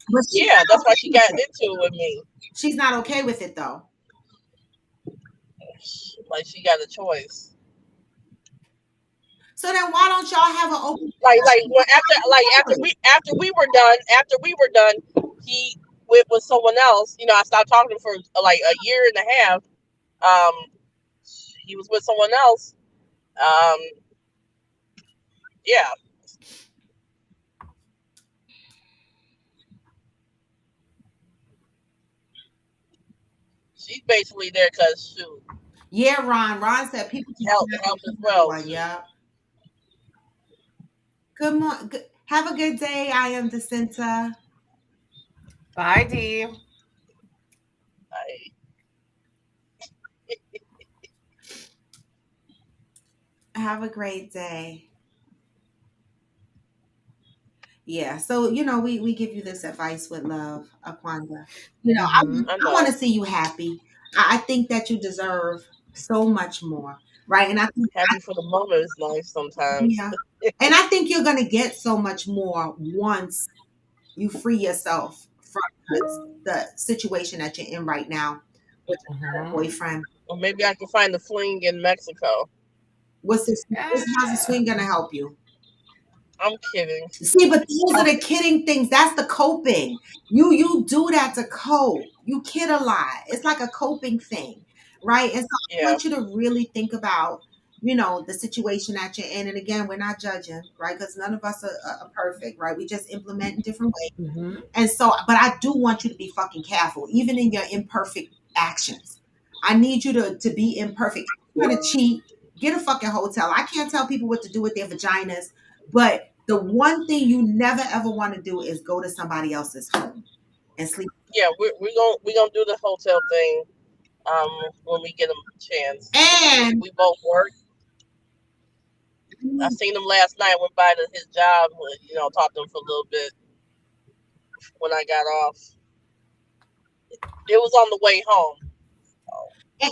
Speaker 1: But she's
Speaker 4: Yeah,
Speaker 1: not
Speaker 4: that's why
Speaker 1: okay
Speaker 4: she
Speaker 1: with
Speaker 4: got
Speaker 1: it.
Speaker 4: into it with me.
Speaker 1: She's not okay with it though.
Speaker 4: Like she got a choice.
Speaker 1: So then why don't y'all have an open
Speaker 4: Like when after
Speaker 1: marriage?
Speaker 4: after we were done, he went with someone else. You know, I stopped talking to him for like a year and a half. Um, he was with someone else. Um, yeah, she's basically there because shoot,
Speaker 1: Yeah, Ron. Ron said people can
Speaker 4: help as well.
Speaker 1: one. Yeah. Good morning. Have a good day. I am Jacinta.
Speaker 3: Bye, D.
Speaker 4: I,
Speaker 1: Have a great day. Yeah. So, you know, we give you this advice with love, Aquanda. You know,
Speaker 3: Mm-hmm.
Speaker 4: I
Speaker 1: I want
Speaker 4: know.
Speaker 1: to see you happy. I think that you deserve so much more. Right. And I think,
Speaker 4: Happy for the moment is nice sometimes.
Speaker 1: yeah. And I think you're going to get so much more once you free yourself from the situation that you're in right now with your current
Speaker 3: Mm-hmm.
Speaker 1: boyfriend.
Speaker 4: Or maybe I can find the fling in Mexico.
Speaker 1: What's this? How's the swing going to help you?
Speaker 4: I'm kidding.
Speaker 1: See, but those are the kidding things. That's the coping. You do that to cope. You kid a lot. It's like a coping thing, right? And so I
Speaker 4: Yeah,
Speaker 1: want you to really think about, you know, the situation that you're in. And again, we're not judging, right? Because none of us are perfect, right? We just implement in different ways.
Speaker 3: Mm-hmm.
Speaker 1: And so, but I do want you to be fucking careful, even in your imperfect actions. I need you to be imperfect. If you're gonna cheat, get a fucking hotel. I can't tell people what to do with their vaginas, but the one thing you never ever want to do is go to somebody else's home and sleep.
Speaker 4: yeah. We gonna do the hotel thing. When we get a chance.
Speaker 1: And
Speaker 4: We both work. I seen him last night. Went by to his job. You know, talked to him for a little bit when I got off. It was on the way home.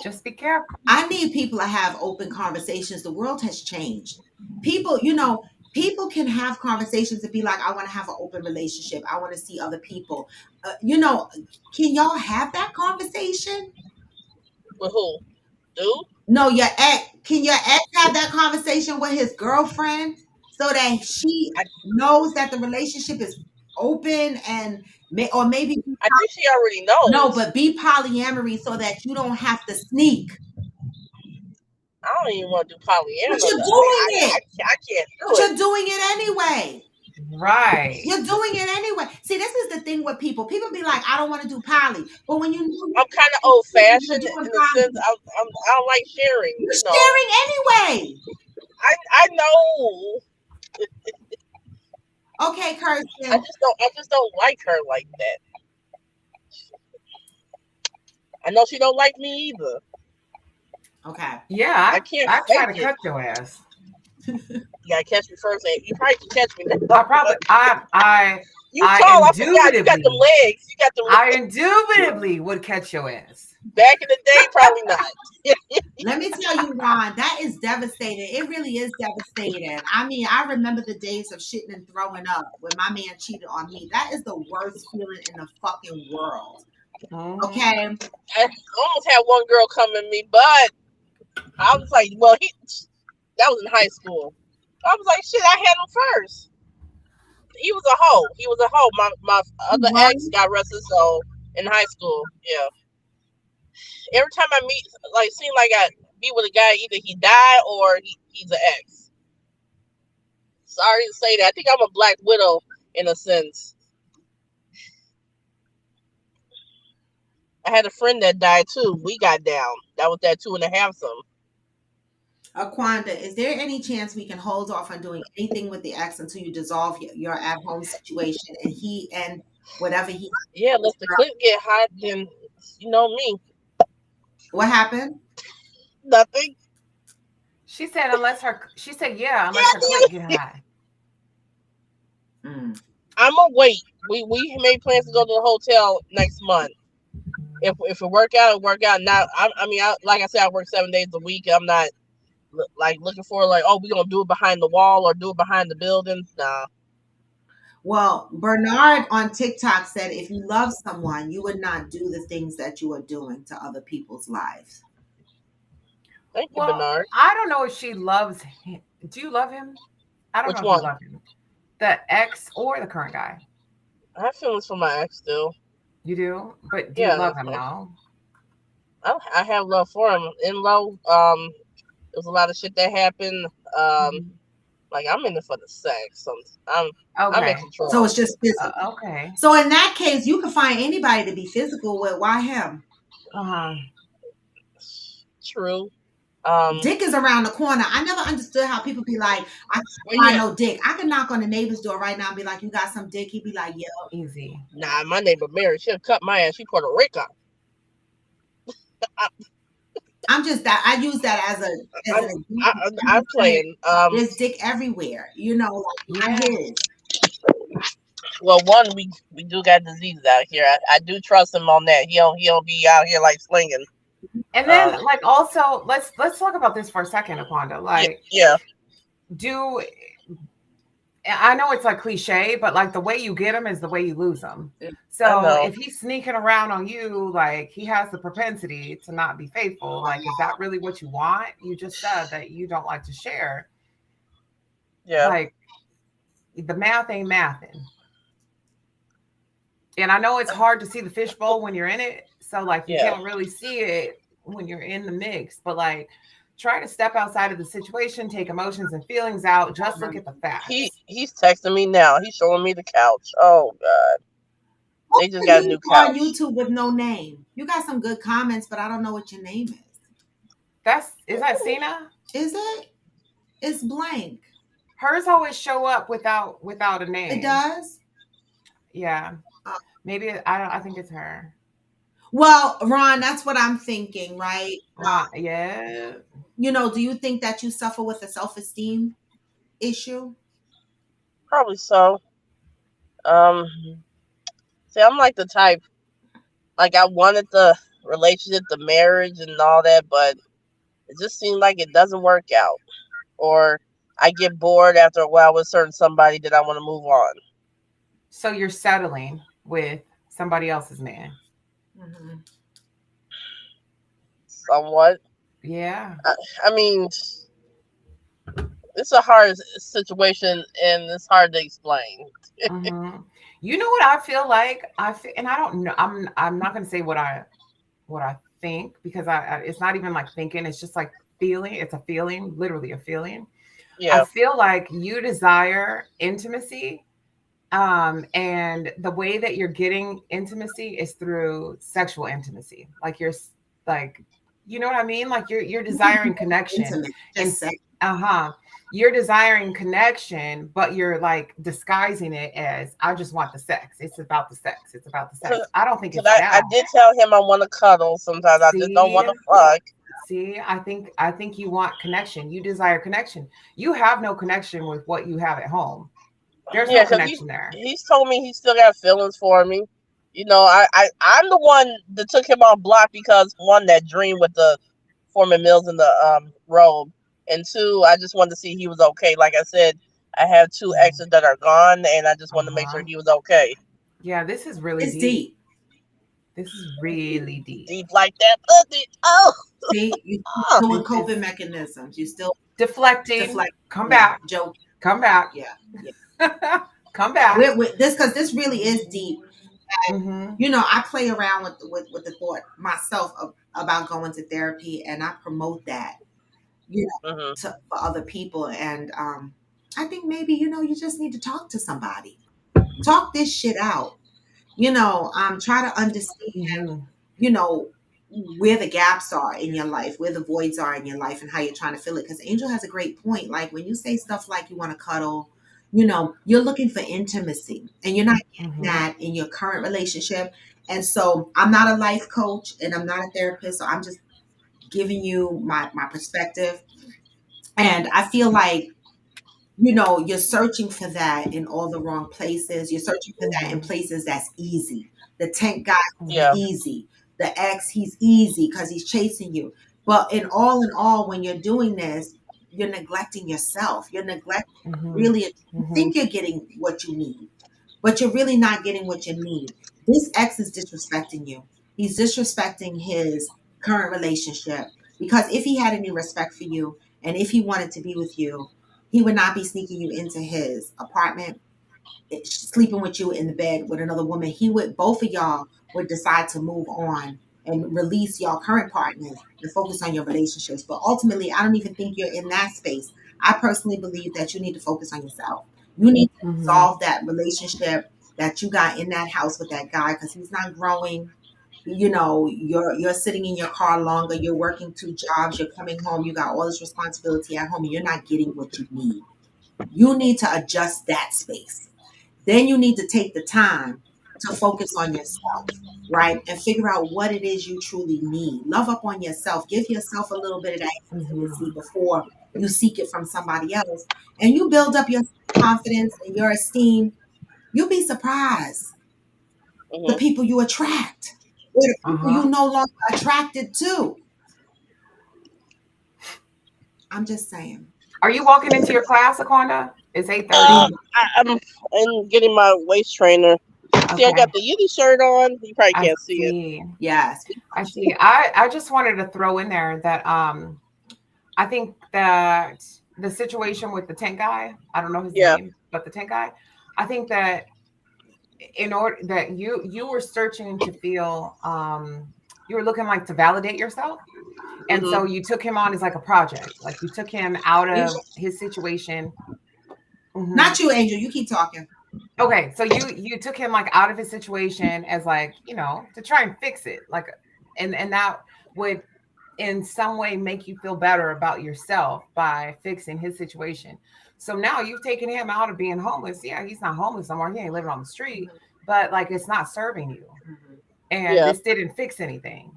Speaker 3: Just be careful.
Speaker 1: I need people to have open conversations. The world has changed. People, you know, people can have conversations and be like, I want to have an open relationship. I want to see other people. You know, can y'all have that conversation?
Speaker 4: With who? Dude?
Speaker 1: No, your ex. Can your ex have that conversation with his girlfriend so that she
Speaker 4: I
Speaker 1: knows that the relationship is open and or maybe
Speaker 4: I think she already knows.
Speaker 1: no, but be polyamory so that you don't have to sneak.
Speaker 4: I don't even want to do polyamory.
Speaker 1: But you're doing it.
Speaker 4: I can't do
Speaker 1: But
Speaker 4: it.
Speaker 1: you're doing it anyway.
Speaker 3: Right.
Speaker 1: You're doing it anyway. See, this is the thing with people. People be like, I don't want to do poly. But when you know
Speaker 4: I'm kind of old fashioned in the sense I don't like sharing.
Speaker 1: You're
Speaker 4: You know,
Speaker 1: sharing anyway.
Speaker 4: I know.
Speaker 1: Okay, Kirsten.
Speaker 4: I just don't like her like that. I know she don't like me either.
Speaker 1: Okay.
Speaker 3: Yeah,
Speaker 4: I can't.
Speaker 3: I try to
Speaker 4: fake it.
Speaker 3: cut your ass.
Speaker 4: You gotta catch me first. You probably can catch me.
Speaker 3: I probably
Speaker 4: You tall. I forgot. You got the legs. You got the legs.
Speaker 3: I indubitably would catch your ass.
Speaker 4: Back in the day, probably not.
Speaker 1: Let me tell you, Ron, that is devastating. It really is devastating. I mean, I remember the days of shitting and throwing up when my man cheated on me. That is the worst feeling in the fucking world. Okay?
Speaker 4: I almost had one girl come at me, but I was like, well, that was in high school. I was like, shit, I had him first. He was a hoe. He was a hoe. My other ex got arrested, so in high school, yeah. Every time I meet, like, seem like I be with a guy, either he died or he's an ex. Sorry to say that. I think I'm a black widow in a sense. I had a friend that died too. We got down. That was that 2.5 some.
Speaker 1: Aquanda, is there any chance we can hold off on doing anything with the ex until you dissolve your at-home situation and he and whatever he?
Speaker 4: Yeah, let the clip get hot. Then you know me.
Speaker 1: What happened?
Speaker 4: Nothing.
Speaker 3: She said unless her clip get high.
Speaker 1: Mm.
Speaker 4: I'm gonna wait. We made plans to go to the hotel next month. If it work out, it work out. Now like I said, I work 7 days a week. I'm not like looking for like, oh, we're gonna do it behind the wall or do it behind the building. Nah.
Speaker 1: Well, Bernard on TikTok said if you love someone, you would not do the things that you are doing to other people's lives.
Speaker 4: Thank you, Bernard.
Speaker 3: I don't know if she loves him. Do you love him? I don't know if you love him. The ex or the current guy?
Speaker 4: I have feelings for my ex still.
Speaker 3: You do? But do you love him now?
Speaker 4: I have love for him. In low, there was a lot of shit that happened. Like I'm in it for the sex. So I'm in control.
Speaker 1: So it's just physical.
Speaker 3: Okay.
Speaker 1: So in that case, you can find anybody to be physical with. Why him?
Speaker 4: True.
Speaker 1: Dick is around the corner. I never understood how people be like, I can't find no dick. I can knock on the neighbor's door right now and be like, you got some dick? He'd be like, yo.
Speaker 3: Easy.
Speaker 4: Nah, my neighbor Mary, she'll cut my ass. She Puerto Rican.
Speaker 1: I'm just that I use that as
Speaker 4: I'm playing.
Speaker 1: There's dick everywhere, you know. Like his.
Speaker 4: Well, one we do got diseases out here. I do trust him on that. He don't be out here like slinging.
Speaker 3: And then like also let's talk about this for a second, Aquanda. Like I know it's like cliche, but like the way you get them is the way you lose them. So if he's sneaking around on you, like he has the propensity to not be faithful. Like, is that really what you want? You just said that you don't like to share.
Speaker 4: Yeah.
Speaker 3: Like the math ain't mathing. And I know it's hard to see the fishbowl when you're in it. So like you can't really see it when you're in the mix, but like try to step outside of the situation, take emotions and feelings out. Just look at the facts.
Speaker 4: He's texting me now. He's showing me the couch. Oh God, they just got a new couch
Speaker 1: on YouTube with no name. You got some good comments, but I don't know what your name is.
Speaker 3: Is that Cena?
Speaker 1: Is it? It's blank.
Speaker 3: Hers always show up without a name.
Speaker 1: It does.
Speaker 3: Yeah, maybe I think it's her.
Speaker 1: Well, Ron, that's what I'm thinking, right?
Speaker 3: Yeah.
Speaker 1: You know, do you think that you suffer with a self-esteem issue?
Speaker 4: Probably so. See, I'm like the type, like I wanted the relationship, the marriage and all that, but it just seemed like it doesn't work out. Or I get bored after a while with certain somebody that I want to move on.
Speaker 3: So you're settling with somebody else's man.
Speaker 1: Mm-hmm.
Speaker 4: Somewhat.
Speaker 3: Yeah.
Speaker 4: I mean, it's a hard situation and it's hard to explain.
Speaker 3: Mm-hmm. You know what I feel like? And I don't know. I'm not gonna say what I think because it's not even like thinking. It's just like feeling. It's a feeling, literally a feeling. I
Speaker 4: Yeah.
Speaker 3: feel like you desire intimacy, and the way that you're getting intimacy is through sexual intimacy. Like like, you know what I mean? Like you're desiring connection,
Speaker 1: Intimate.
Speaker 3: and
Speaker 1: Just say.
Speaker 3: uh-huh, you're desiring connection, but you're like disguising it as I just want the sex. It's about the sex. It's about the sex. I don't think
Speaker 4: Cause
Speaker 3: it's
Speaker 4: I
Speaker 3: that.
Speaker 4: did tell him I want to cuddle. Sometimes I just don't
Speaker 3: See,
Speaker 4: want to fuck.
Speaker 3: see, I think you want connection. You desire connection. You have no connection with what you have at home. There's no
Speaker 4: Yeah, cause
Speaker 3: connection there.
Speaker 4: he's told me he still got feelings for me. You know, I'm the one that took him off block because one, that dream with the Foreman Mills in the robe, and two, I just wanted to see he was okay. Like I said, I have two exes that are gone, and I just wanted to make sure
Speaker 3: Uh-huh.
Speaker 4: he was okay.
Speaker 3: Yeah, this is really
Speaker 1: It's
Speaker 3: deep.
Speaker 1: deep.
Speaker 3: This is really deep.
Speaker 4: Deep like that pussy. Oh,
Speaker 1: See, you
Speaker 4: oh.
Speaker 1: doing
Speaker 3: This
Speaker 1: coping
Speaker 3: is
Speaker 1: mechanisms. You still
Speaker 3: deflecting.
Speaker 1: deflect.
Speaker 3: Come
Speaker 1: Yeah,
Speaker 3: back.
Speaker 1: joke.
Speaker 3: Come back.
Speaker 1: Yeah, yeah.
Speaker 3: Come back.
Speaker 1: With this, because this really is deep.
Speaker 3: Mm-hmm.
Speaker 1: You know, I play around with the thought myself about going to therapy, and I promote that. You know,
Speaker 4: Mhm.
Speaker 1: for other people, and I think maybe you just need to talk to somebody, talk this shit out. Try to understand.
Speaker 3: Mm-hmm.
Speaker 1: You know where the gaps are in your life, where the voids are in your life, and how you're trying to fill it. Because Angel has a great point. Like when you say stuff like you want to cuddle, you're looking for intimacy, and you're not getting
Speaker 3: Mm-hmm.
Speaker 1: that in your current relationship. And so I'm not a life coach and I'm not a therapist, so I'm just giving you my perspective. And I feel like you're searching for that in all the wrong places. You're searching for that in
Speaker 3: Mm-hmm.
Speaker 1: places that's easy. The tank guy is
Speaker 4: Yeah.
Speaker 3: Mm-hmm.
Speaker 1: easy. The ex, he's easy because he's chasing you. But in all, when you're doing this, you're neglecting yourself. You're neglecting
Speaker 3: Mm-hmm.
Speaker 1: really, you
Speaker 3: Mm-hmm.
Speaker 1: think you're getting what you need, but you're really not getting what you need. This ex is disrespecting you. He's disrespecting his current relationship because if he had any respect for you and if he wanted to be with you, he would not be sneaking you into his apartment, sleeping with you in the bed with another woman. He would, both of y'all would decide to move on and release y'all current partners and focus on your relationships. But ultimately, I don't even think you're in that space. I personally believe that you need to focus on yourself. You need to
Speaker 3: Mm-hmm.
Speaker 1: resolve that relationship that you got in that house with that guy because he's not growing. You're sitting in your car longer, you're working two jobs, you're coming home, you got all this responsibility at home, and you're not getting what you need. You need to adjust that space. Then you need to take the time to focus on yourself, right? And figure out what it is you truly need. Love up on yourself. Give yourself a little bit of that intimacy
Speaker 3: Mm-hmm.
Speaker 1: before you seek it from somebody else. And you build up your confidence and your esteem. You'll be surprised the
Speaker 4: Mhm.
Speaker 1: people you attract or the people
Speaker 3: Uh-huh.
Speaker 1: you no longer attracted to. I'm just saying.
Speaker 3: Are you walking into your class, Aquanda? It's 8:30.
Speaker 4: Um, I'm getting my waist trainer. See, I
Speaker 3: Okay.
Speaker 4: got the Yiddy shirt on. You probably
Speaker 3: I
Speaker 4: can't see it.
Speaker 3: see.
Speaker 1: Yes.
Speaker 3: I see. I just wanted to throw in there that I think that the situation with the tent guy, I don't know his
Speaker 4: Yeah.
Speaker 3: name, but the tent guy, I think that in order that you were searching to feel you were looking like to validate yourself. And so
Speaker 4: Mhm.
Speaker 3: you took him on as like a project. Like you took him out
Speaker 1: Angel.
Speaker 3: of his situation. Hmm.
Speaker 1: Not you, Angel. You keep talking.
Speaker 3: Okay, so you took him like out of his situation as like, to try and fix it. Like and that would in some way make you feel better about yourself by fixing his situation. So now you've taken him out of being homeless. Yeah, he's not homeless anymore. He ain't living on the street, but like it's not serving you.
Speaker 1: Mhm.
Speaker 3: And
Speaker 4: Yeah.
Speaker 3: this didn't fix anything.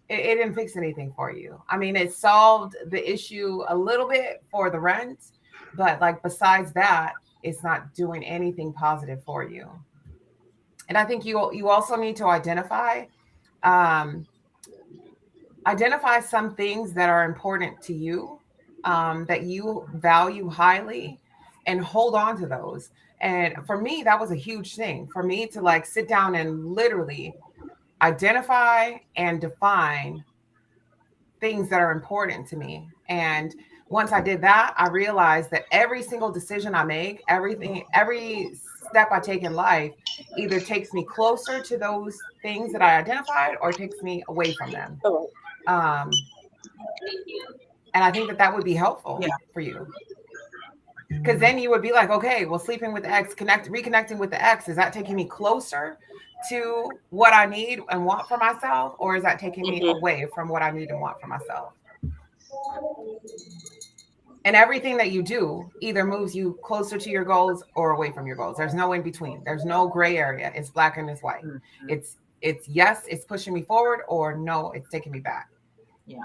Speaker 3: It didn't fix anything for you. I mean, it solved the issue a little bit for the rent, but like besides that, it's not doing anything positive for you. And I think you also need to um, identify some things that are important to you, that you value highly, and hold on to those. And for me, that was a huge thing for me to like sit down and literally identify and define things that are important to me. And once I did that, I realized that every single decision I make, every step I take in life either takes me closer to those things that I identified or takes me away from them.
Speaker 4: Oh,
Speaker 3: Um, and I think that that would be helpful
Speaker 1: Yeah.
Speaker 3: for you. Because then you would be like, okay, well, sleeping with the ex, reconnecting with the ex, is that taking me closer to what I need and want for myself, or is that taking me
Speaker 4: mhm.
Speaker 3: away from what I need and want for myself? And everything that you do either moves you closer to your goals or away from your goals. There's no in between. There's no gray area. It's black and it's white.
Speaker 1: Mhm.
Speaker 3: It's yes, it's pushing me forward, or no, it's taking me back.
Speaker 1: Yeah.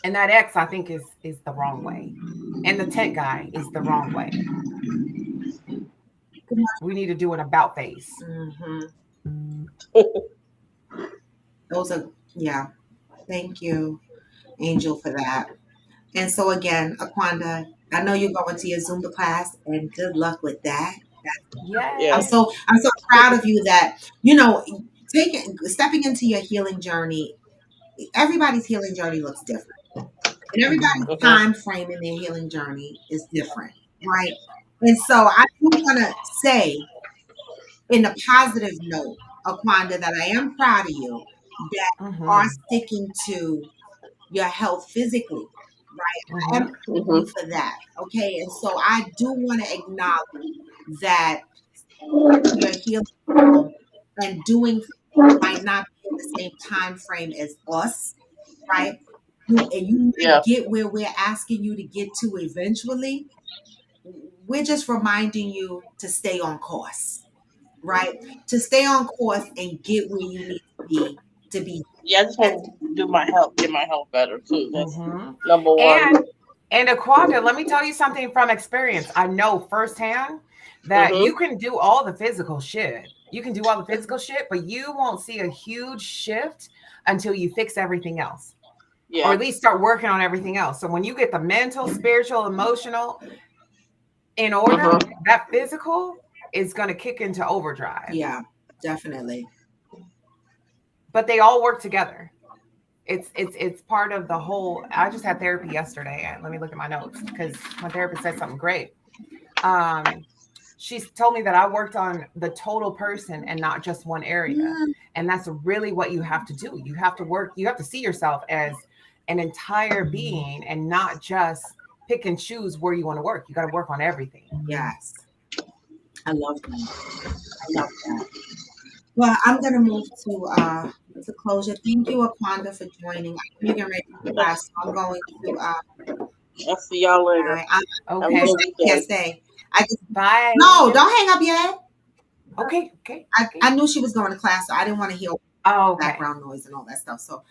Speaker 3: And that X, I think, is the wrong way. And the tent guy is the wrong way. We need to do an about face.
Speaker 1: Mm-hmm. Those are, yeah. Thank you, Angel, for that. And so again, Aquanda, I know you're going to your Zumba class, and good luck with that.
Speaker 4: Yeah.
Speaker 3: Yes.
Speaker 1: I'm so proud of you that stepping into your healing journey. Everybody's healing journey looks different, and everybody's
Speaker 3: Mm-hmm.
Speaker 4: Mhm.
Speaker 1: time frame in their healing journey is different, right? And so I do want to say, in a positive note, Aquanda, that I am proud of you that you are
Speaker 3: Mm-hmm.
Speaker 1: sticking to your health physically, right? I am
Speaker 3: Mm-hmm.
Speaker 1: proud of you
Speaker 4: Mhm.
Speaker 1: for that. Okay. And so I do want to acknowledge that your healing realm and doing things might not be in the same time frame as us, right? You
Speaker 4: Yeah.
Speaker 1: might get where we're asking you to get to eventually. We're just reminding you to stay on course, right? To stay on course and get where you need to be to be.
Speaker 4: Yeah. I just want to do my health, get my health better too. That's
Speaker 3: Mm-hmm.
Speaker 4: number one.
Speaker 3: And Aquanda, let me tell you something from experience. I know firsthand that
Speaker 4: Mhm.
Speaker 3: you can do all the physical shit. You can do all the physical shit, but you won't see a huge shift until you fix everything else, or
Speaker 4: Yeah.
Speaker 3: at least start working on everything else. So when you get the mental, spiritual, emotional in order,
Speaker 4: Mhm.
Speaker 3: that physical is going to kick into overdrive.
Speaker 1: Yeah, definitely.
Speaker 3: But they all work together. It's part of the whole. I just had therapy yesterday, and let me look at my notes because my therapist said something great. Um, she told me that I worked on the total person and not just one area.
Speaker 1: Mm,
Speaker 3: And that's really what you have to do. You have to work, you have to see yourself as an entire being and not just pick and choose where you want to work. You got to work on everything.
Speaker 1: yes, I love that. I love that. Well, I'm gonna move to closure. Thank you, Aquanda, for joining. I know you're getting ready for class, so I'm going to
Speaker 4: I'll see y'all
Speaker 1: all
Speaker 4: later.
Speaker 1: right.
Speaker 4: Have a
Speaker 3: Okay.
Speaker 4: good
Speaker 1: Yes,
Speaker 4: weekend.
Speaker 1: stay. I just no,
Speaker 3: Bye.
Speaker 1: don't hang up yet.
Speaker 3: Okay. Okay.
Speaker 1: I
Speaker 3: Okay.
Speaker 1: knew she was going to class, so I didn't want to hear
Speaker 3: Oh, okay.
Speaker 1: background noise and all that stuff. So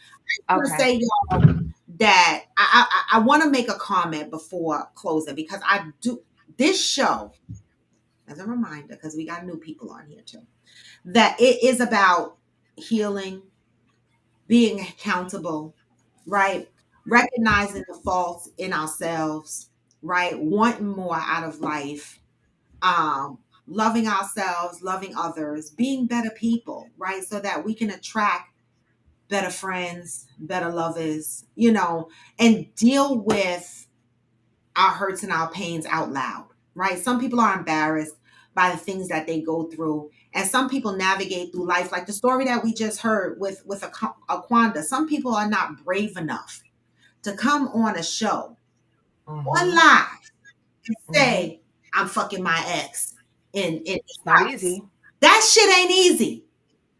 Speaker 1: I want to
Speaker 3: Okay.
Speaker 1: say, y'all, that I want to make a comment before closing because I do this show as a reminder because we got new people on here too. That it is about healing, being accountable, right? Recognizing the faults in ourselves, right? Wanting more out of life, loving ourselves, loving others, being better people, right? So that we can attract better friends, better lovers, and deal with our hurts and our pains out loud, right? Some people are embarrassed by the things that they go through, and some people navigate through life, like the story that we just heard with Aquanda. Some people are not brave enough to come on a show on
Speaker 3: Mm-hmm.
Speaker 1: live and
Speaker 3: Mm-hmm.
Speaker 1: say, "I'm fucking my ex in this
Speaker 3: It's not
Speaker 1: house."
Speaker 3: easy.
Speaker 1: That shit ain't easy.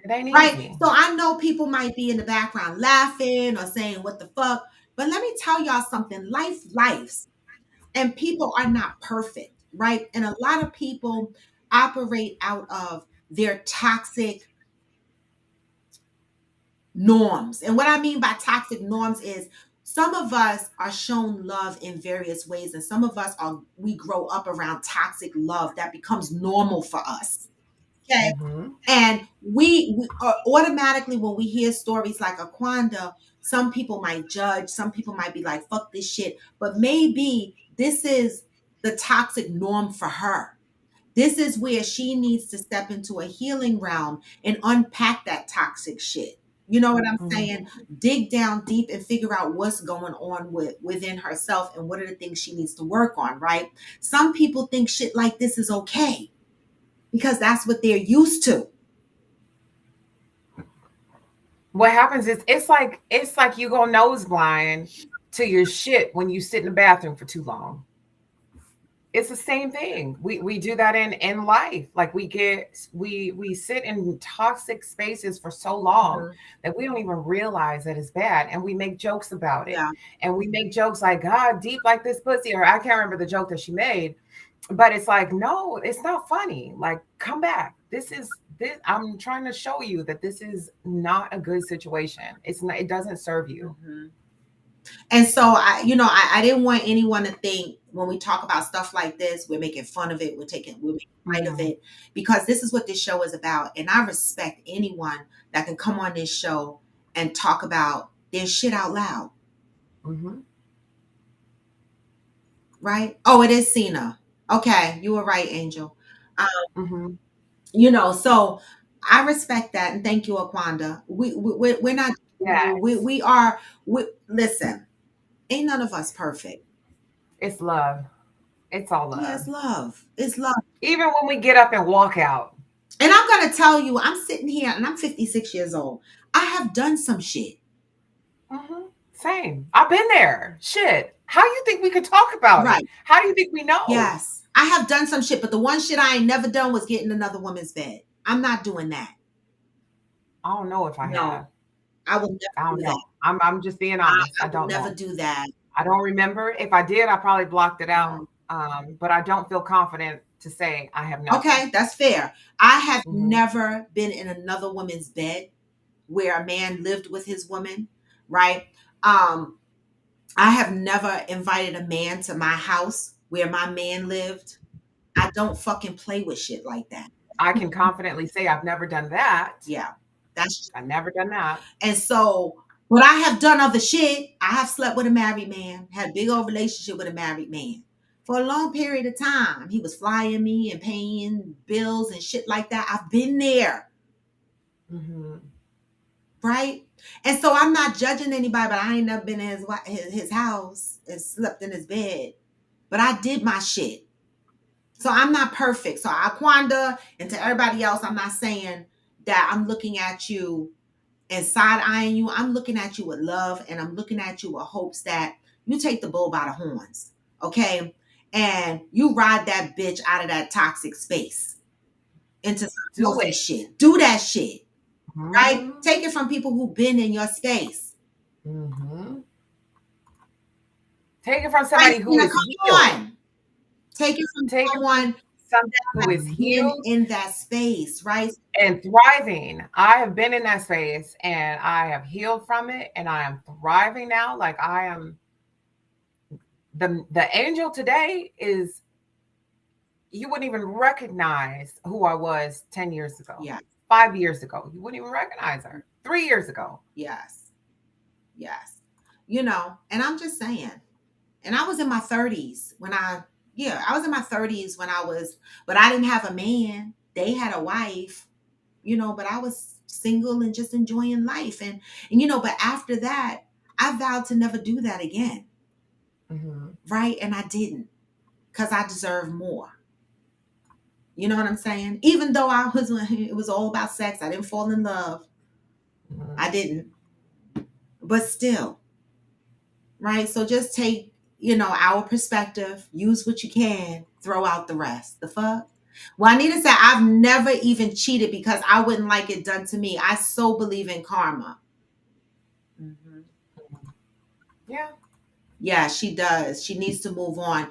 Speaker 3: It ain't
Speaker 1: Right?
Speaker 3: easy.
Speaker 1: So I know people might be in the background laughing or saying, "What the fuck?" But let me tell y'all something, lives, and people are not perfect, right? And a lot of people operate out of their toxic norms. And what I mean by toxic norms is some of us are shown love in various ways, and some of us we grow up around toxic love that becomes normal for us. Okay.
Speaker 3: Mm-hmm.
Speaker 1: And we automatically, when we hear stories like Aquanda, some people might judge, some people might be like, fuck this shit. But maybe this is the toxic norm for her. This is where she needs to step into a healing realm and unpack that toxic shit. You know what I'm
Speaker 3: Mhm.
Speaker 1: saying? Dig down deep and figure out what's going on within herself and what are the things she needs to work on, right? Some people think shit like this is okay because that's what they're used to.
Speaker 3: What happens is it's like you go nose blind to your shit when you sit in the bathroom for too long. It's the same thing. We do that in life. Like we sit in toxic spaces for so long
Speaker 1: Mhm.
Speaker 3: that we don't even realize that it's bad, and we make jokes about it.
Speaker 1: Yeah.
Speaker 3: And we make jokes like, God, deep like this pussy, or I can't remember the joke that she made, but it's like, no, it's not funny. Like, come back. This I'm trying to show you that this is not a good situation. It's not, it doesn't serve you.
Speaker 1: Mhm. And so I didn't want anyone to think when we talk about stuff like this, we're making fun of it, we're making light of
Speaker 3: Mm-hmm.
Speaker 1: it, because this is what this show is about. And I respect anyone that can come on this show and talk about their shit out loud.
Speaker 3: Mm-hmm.
Speaker 1: Right? Oh, it is Cena. Okay, you were right, Angel. Um,
Speaker 3: Mm-hmm.
Speaker 1: so I respect that, and thank you, Aquanda. We're not. We
Speaker 3: Yes.
Speaker 1: we are. We listen. Ain't none of us perfect.
Speaker 3: It's love. It's all
Speaker 1: Yeah,
Speaker 3: love.
Speaker 1: it's love. It's love.
Speaker 3: Even when we get up and walk out.
Speaker 1: And I'm gonna tell you, I'm sitting here, and I'm 56 years old. I have done some shit.
Speaker 3: Mm-hmm. Same. I've been there. Shit. How do you think we could talk about it?
Speaker 1: Right?
Speaker 3: How do you think we know?
Speaker 1: Yes, I have done some shit, but the one shit I ain't never done was get in another woman's bed. I'm not doing that.
Speaker 3: I don't know if I
Speaker 1: No,
Speaker 3: have.
Speaker 1: I will
Speaker 3: I
Speaker 1: never
Speaker 3: don't
Speaker 1: do
Speaker 3: know.
Speaker 1: that.
Speaker 3: I'm just being
Speaker 1: I,
Speaker 3: honest.
Speaker 1: I
Speaker 3: I
Speaker 1: will
Speaker 3: don't
Speaker 1: never
Speaker 3: know.
Speaker 1: do that.
Speaker 3: I don't remember. If I did, I probably blocked it out.
Speaker 1: Mhm.
Speaker 3: But I don't feel confident to say I have never.
Speaker 1: Okay, that's fair. I have
Speaker 3: Hmm.
Speaker 1: never been in another woman's bed where a man lived with his woman, right? Um, I have never invited a man to my house where my man lived. I don't fucking play with shit like that.
Speaker 3: I can confidently say I've never done that.
Speaker 1: Yeah, that's
Speaker 3: I've never done that.
Speaker 1: and so. But I have done other shit. I have slept with a married man, had a big old relationship with a married man for a long period of time. He was flying me and paying bills and shit like that. I've been there,
Speaker 3: Hmm.
Speaker 1: right? And so I'm not judging anybody, but I ain't never been in his house and slept in his bed. But I did my shit. So I'm not perfect. So Aquanda and to everybody else, I'm not saying that I'm looking at you and side eyeing you. I'm looking at you with love, and I'm looking at you with hopes that you take the bull by the horns, okay? And you ride that bitch out of that toxic space into some
Speaker 3: Do
Speaker 1: healthy
Speaker 3: it.
Speaker 1: shit. Do that shit, right?
Speaker 3: Hmm.
Speaker 1: Take it from people who've been in your space.
Speaker 3: Hmm. Take it from
Speaker 1: Right,
Speaker 3: somebody who
Speaker 1: Tina,
Speaker 3: is
Speaker 1: come
Speaker 3: healed.
Speaker 1: on. Take it from
Speaker 3: Take it from
Speaker 1: someone
Speaker 3: someone
Speaker 1: that
Speaker 3: who is
Speaker 1: has been
Speaker 3: healed
Speaker 1: in that space, right?
Speaker 3: and thriving. I have been in that space and I have healed from it and I am thriving now. Like I am the angel today is you wouldn't even recognize who I was 10 years ago,
Speaker 1: Yeah.
Speaker 3: 5 years ago. You wouldn't even recognize her 3 years ago.
Speaker 1: Yes. Yes. And I'm just saying, and I was in my 30s when I was in my 30s when but I didn't have a man. They had a wife, but I was single and just enjoying life. But after that, I vowed to never do that again.
Speaker 3: Mm-hmm.
Speaker 1: Right. And I didn't because I deserve more. You know what I'm saying? Even though it was all about sex, I didn't fall in love.
Speaker 3: Mm-hmm.
Speaker 1: I didn't. But still, right? So just take, our perspective, use what you can, throw out the rest. The fuck? Well, Anita said, I've never even cheated because I wouldn't like it done to me. I so believe in karma. Mm-hmm.
Speaker 3: Yeah.
Speaker 1: Yeah, she does. She needs to move on,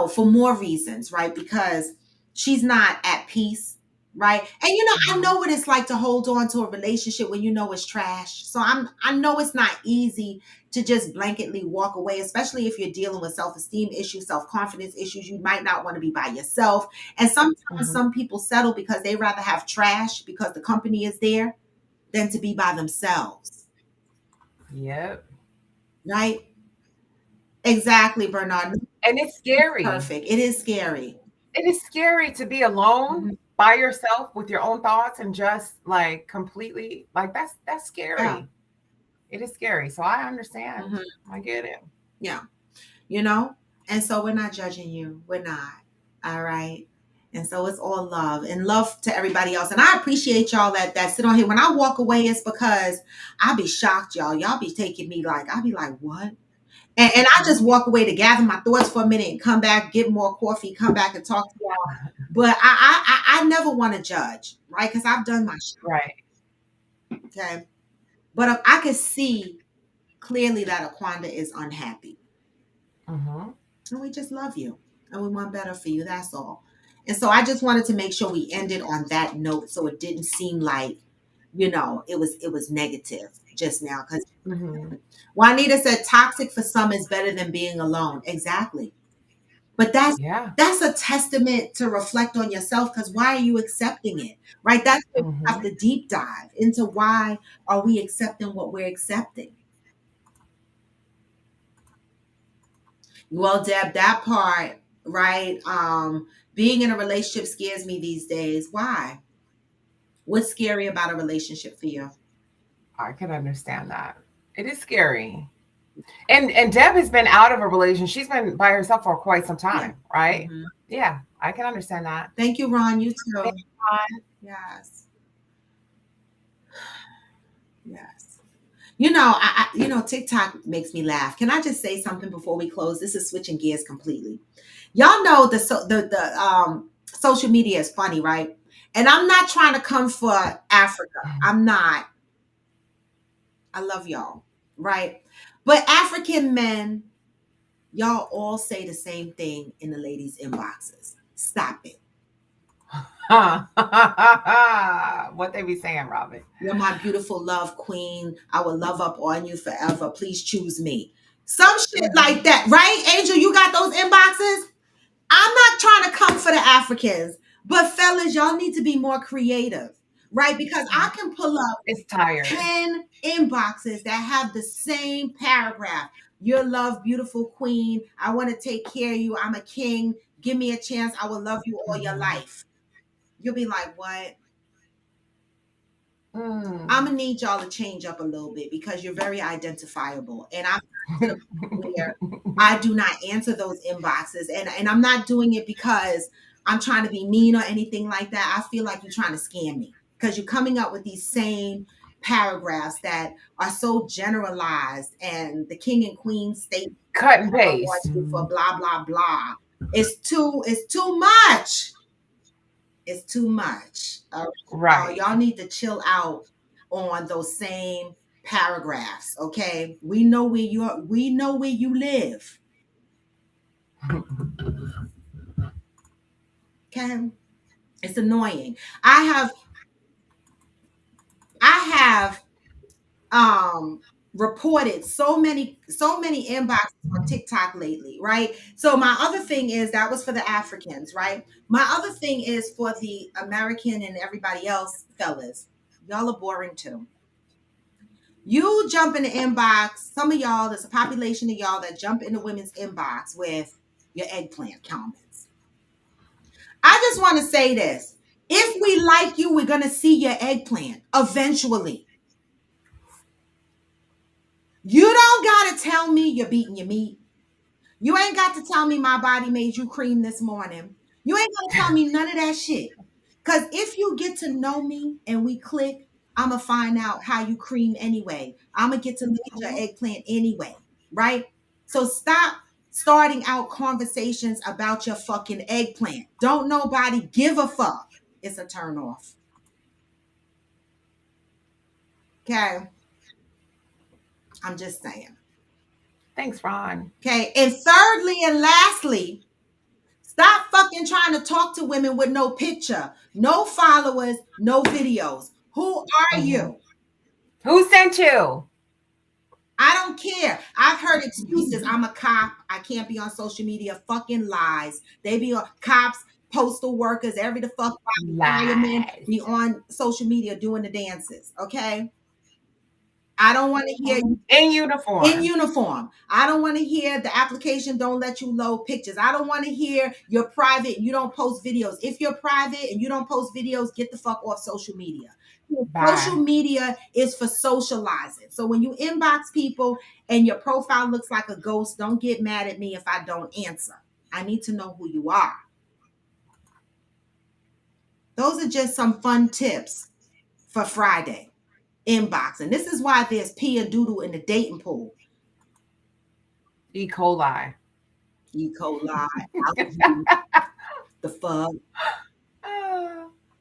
Speaker 1: for more reasons, right? Because she's not at peace, right? And I
Speaker 3: Mm-hmm.
Speaker 1: know what it's like to hold on to a relationship when it's trash. So I know it's not easy to just blanketly walk away, especially if you're dealing with self-esteem issues, self-confidence issues. You might not want to be by yourself. And sometimes
Speaker 3: Mm-hmm.
Speaker 1: some people settle because they rather have trash because the company is there than to be by themselves,
Speaker 3: Yep.
Speaker 1: right? Exactly, Bernard.
Speaker 3: And it's scary.
Speaker 1: Perfect. It is scary.
Speaker 3: It is scary to be alone
Speaker 1: Mhm.
Speaker 3: by yourself with your own thoughts and just like completely like that's scary.
Speaker 1: Yeah.
Speaker 3: It is scary. So I understand. I get it.
Speaker 1: Yeah. You know? And so we're not judging you. We're not. All right. And so it's all love and love to everybody else. And I appreciate y'all that sit on here. When I walk away, it's because I be shocked, y'all. Y'all be taking me like, I be like, what? And I just walk away to gather my thoughts for a minute and come back, get more coffee, come back and talk to y'all. But I never want to judge, right? Because I've done my shit.
Speaker 3: Right.
Speaker 1: Okay. But I can see clearly that Aquanda is unhappy. And we just love you. And we want better for you. That's all. And so I just wanted to make sure we ended on that note so it didn't seem like, it was negative just now. Because Juanita said toxic for some is better than being alone. Exactly. But that's a testament to reflect on yourself, because why are you accepting it? Right? That's where we have to deep dive into why are we accepting what we're accepting. Well, Deb, that part, right? Being in a relationship scares me these days. Why? What's scary about a relationship for you?
Speaker 3: I can understand that. It is scary. And Deb has been out of a relationship. She's been by herself for quite some time, right? Yeah, I can understand that.
Speaker 1: Thank you, Ron. You too.
Speaker 3: Thank you, Ron.
Speaker 1: Yes. Yes. TikTok makes me laugh. Can I just say something before we close? This is switching gears completely. Y'all know the social media is funny, right? And I'm not trying to come for Africa. I'm not. I love y'all, right? But African men, y'all all say the same thing in the ladies' inboxes. Stop it.
Speaker 3: What they be saying, Robin?
Speaker 1: You're my beautiful love queen. I will love up on you forever. Please choose me. Some shit like that, right? Angel, you got those inboxes? I'm not trying to come for the Africans, but fellas, y'all need to be more creative, right? Because I can pull up 10 inboxes that have the same paragraph. Your love, beautiful queen. I want to take care of you. I'm a king. Give me a chance. I will love you all your life. You'll be like, what? I'm going to need y'all to change up a little bit because you're very identifiable. And I'm to the point where I do not answer those inboxes. And I'm not doing it because I'm trying to be mean or anything like that. I feel like you're trying to scam me because you're coming up with these same paragraphs that are so generalized, and the king and queen state
Speaker 3: cut and paste
Speaker 1: for blah, blah, blah. It's too much. It's too much.
Speaker 3: Right.
Speaker 1: Y'all need to chill out on those same paragraphs. Okay. We know where you live. Okay. It's annoying. I have reported so many inboxes on TikTok lately, right? So my other thing is, that was for the Africans, right? My other thing is for the American and everybody else, fellas. Y'all are boring too. You jump in the inbox, some of y'all, there's a population of y'all that jump in the women's inbox with your eggplant comments. I just want to say this. If we like you, we're going to see your eggplant eventually. You don't got to tell me you're beating your meat. You ain't got to tell me my body made you cream this morning. You ain't got to tell me none of that shit. Because if you get to know me and we click, I'm going to find out how you cream anyway. I'm going to get to look at your eggplant anyway, right? So stop starting out conversations about your fucking eggplant. Don't nobody give a fuck. It's a turn off. Okay? I'm just saying.
Speaker 3: Thanks, Ron.
Speaker 1: Okay. And thirdly and lastly, stop fucking trying to talk to women with no picture, no followers, no videos. Who are you?
Speaker 3: Who sent you?
Speaker 1: I don't care. I've heard excuses. I'm a cop. I can't be on social media. Fucking lies. They be on cops, postal workers, every the fuck firemen be on social media doing the dances. Okay. I don't want to hear
Speaker 3: in uniform.
Speaker 1: in uniform. I don't want to hear the application don't let you load pictures. I don't want to hear you're private and you don't post videos. If you're private and you don't post videos, get the fuck off social media.
Speaker 3: Bye.
Speaker 1: Social media is for socializing. So when you inbox people and your profile looks like a ghost, don't get mad at me if I don't answer. I need to know who you are. Those are just some fun tips for Friday inbox. And this is why there's pee and doodle in the dating pool.
Speaker 3: E. coli.
Speaker 1: E. coli. The fuck?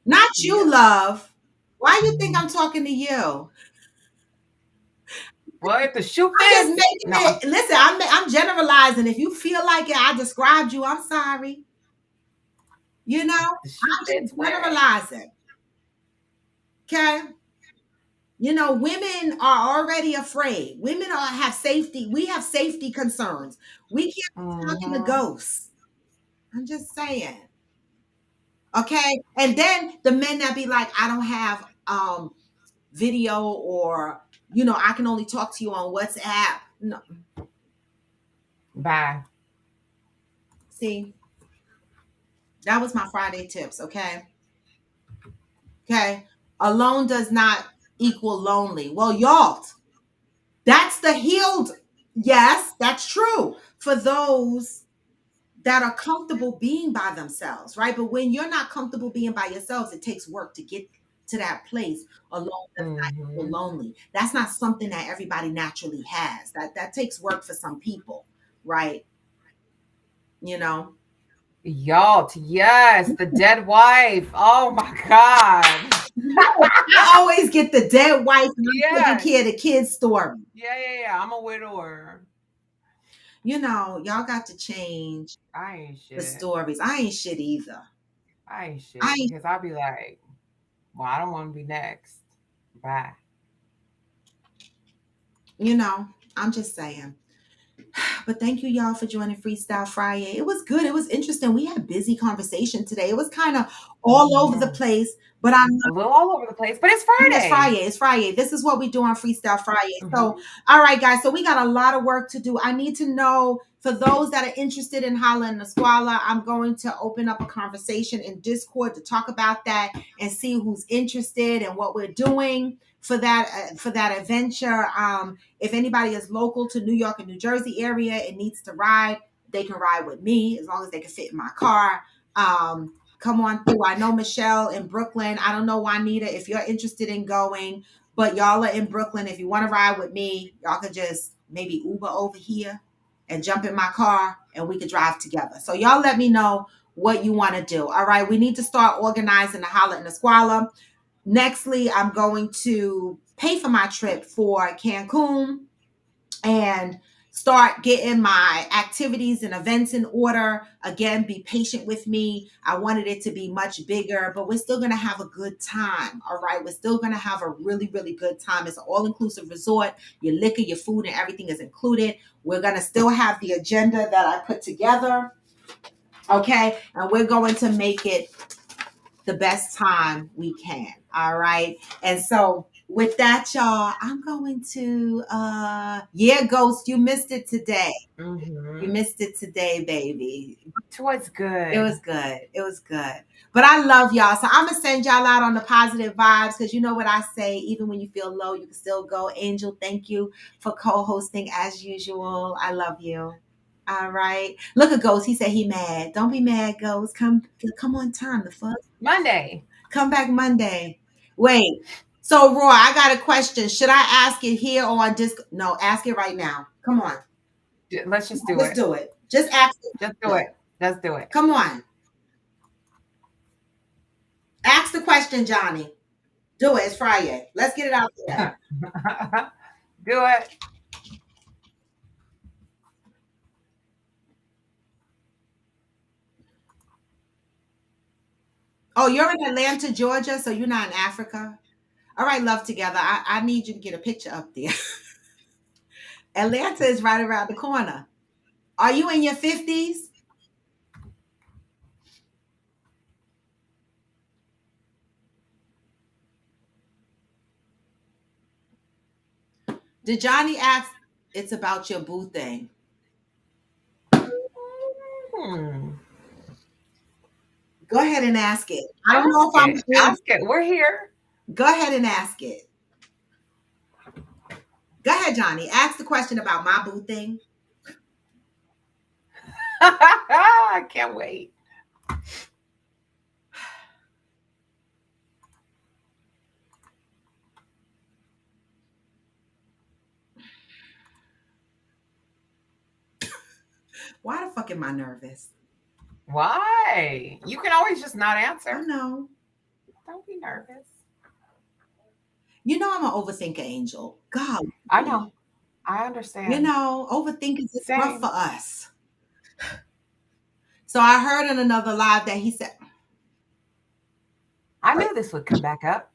Speaker 1: Not you, love. Why you think I'm talking to you?
Speaker 3: Well, if the shoe
Speaker 1: I'm just
Speaker 3: fits,
Speaker 1: making it. Listen, I'm generalizing. If you feel like it, I described you. I'm sorry. You know, I'm just generalizing. Okay. You know, women are already afraid. Women have safety. We have safety concerns. We can't be talking to ghosts. I'm just saying. Okay. And then the men that be like, I don't have video, or you know, I can only talk to you on WhatsApp. No.
Speaker 3: Bye.
Speaker 1: See, that was my Friday tips. Okay. Okay. Alone does not equal lonely. Well, y'all, that's the healed. Yes, that's true for those that are comfortable being by themselves, right? But when you're not comfortable being by yourselves, it takes work to get to that place. Alone does not equal lonely. That's not something that everybody naturally has. That takes work for some people, right? You know?
Speaker 3: Y'all, yes, the dead wife. Oh my God.
Speaker 1: I always get the dead wife taking care of the kids story.
Speaker 3: Yeah. I'm a widower.
Speaker 1: You know, y'all got to change
Speaker 3: I ain't shit.
Speaker 1: the stories. I ain't shit either.
Speaker 3: I ain't shit because I'll be like, well, I don't want to be next. Bye.
Speaker 1: You know, I'm just saying. But thank you, y'all, for joining Freestyle Friday. It was good. It was interesting. We had a busy conversation today. It was kind of all over the place, but I'm
Speaker 3: a little all over the place. But it's Friday.
Speaker 1: It's Friday. It's Friday. This is what we do on Freestyle Friday. So, all right, guys. So we got a lot of work to do. I need to know, for those that are interested in Holla and the Squalor, I'm going to open up a conversation in Discord to talk about that and see who's interested and what we're doing for that adventure. If anybody is local to New York and New Jersey area and needs to ride, they can ride with me as long as they can fit in my car. Come on through. I know Michelle in Brooklyn. I don't know Juanita if you're interested in going, but y'all are in Brooklyn. If you want to ride with me, y'all could just maybe Uber over here and jump in my car and we could drive together. So y'all let me know what you want to do. All right. We need to start organizing the Holla and the Squalor. Nextly, I'm going to pay for my trip for Cancun and start getting my activities and events in order. Again, be patient with me. I wanted it to be much bigger, but we're still going to have a good time. All right. We're still going to have a really, really good time. It's an all-inclusive resort. Your liquor, your food, and everything is included. We're going to still have the agenda that I put together. Okay. And we're going to make it the best time we can. All right. And so with that, y'all, I'm going to Ghost, you missed it today. You missed it today, baby.
Speaker 3: It was good.
Speaker 1: It was good. It was good. But I love y'all. So I'm gonna send y'all out on the positive vibes, because you know what I say, even when you feel low, you can still go. Angel, thank you for co-hosting as usual. I love you. All right. Look at Ghost. He said he mad. Don't be mad, Ghost. Come on time. The fuck?
Speaker 3: Monday.
Speaker 1: Come back Monday. Wait. So Roy, I got a question. Should I ask it here or on Discord? No, ask it right now. Come on.
Speaker 3: Let's just do it.
Speaker 1: Let's do it. Just ask it.
Speaker 3: Just do it. Let's do it.
Speaker 1: Come on. Ask the question, Johnny. Do it. It's Friday. Let's get it out there.
Speaker 3: Do it.
Speaker 1: Oh, you're in Atlanta, Georgia, so you're not in Africa? All right, love together. I need you to get a picture up there. Atlanta is right around the corner. Are you in your 50s? Did Johnny ask? It's about your boo thing. Go ahead and ask it. I don't know if I'm
Speaker 3: ask it. We're here.
Speaker 1: Go ahead and ask it. Go ahead, Johnny. Ask the question about my boo thing.
Speaker 3: I can't wait.
Speaker 1: Why the fuck am I nervous?
Speaker 3: Why? You can always just not answer.
Speaker 1: I know.
Speaker 3: Don't be nervous.
Speaker 1: You know I'm an overthinker, Angel. God.
Speaker 3: I know. I understand.
Speaker 1: You know, overthinkers is
Speaker 3: Same.
Speaker 1: rough for us. So I heard in another live that he said,
Speaker 3: I knew this would come back up.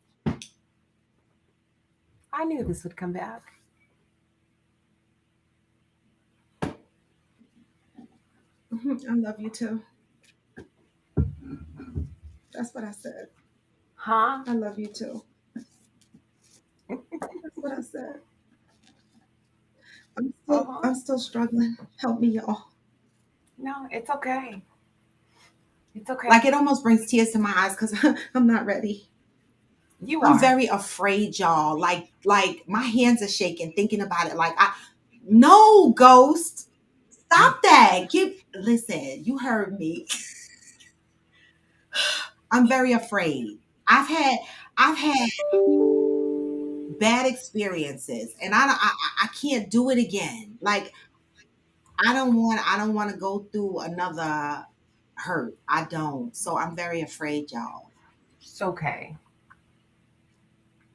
Speaker 3: I knew this would come back.
Speaker 1: I love you too. That's what I said.
Speaker 3: Huh?
Speaker 1: I love you too. That's what I said. I'm still struggling. Help me, y'all.
Speaker 3: No, it's okay. It's okay.
Speaker 1: Like it almost brings tears to my eyes because I'm not ready. I'm very afraid, y'all. Like my hands are shaking thinking about it. Like no, Ghost. Stop that. Listen, you heard me. I'm very afraid. I've had bad experiences and I can't do it again. Like I don't want to go through another hurt. I don't. So I'm very afraid, y'all.
Speaker 3: It's okay.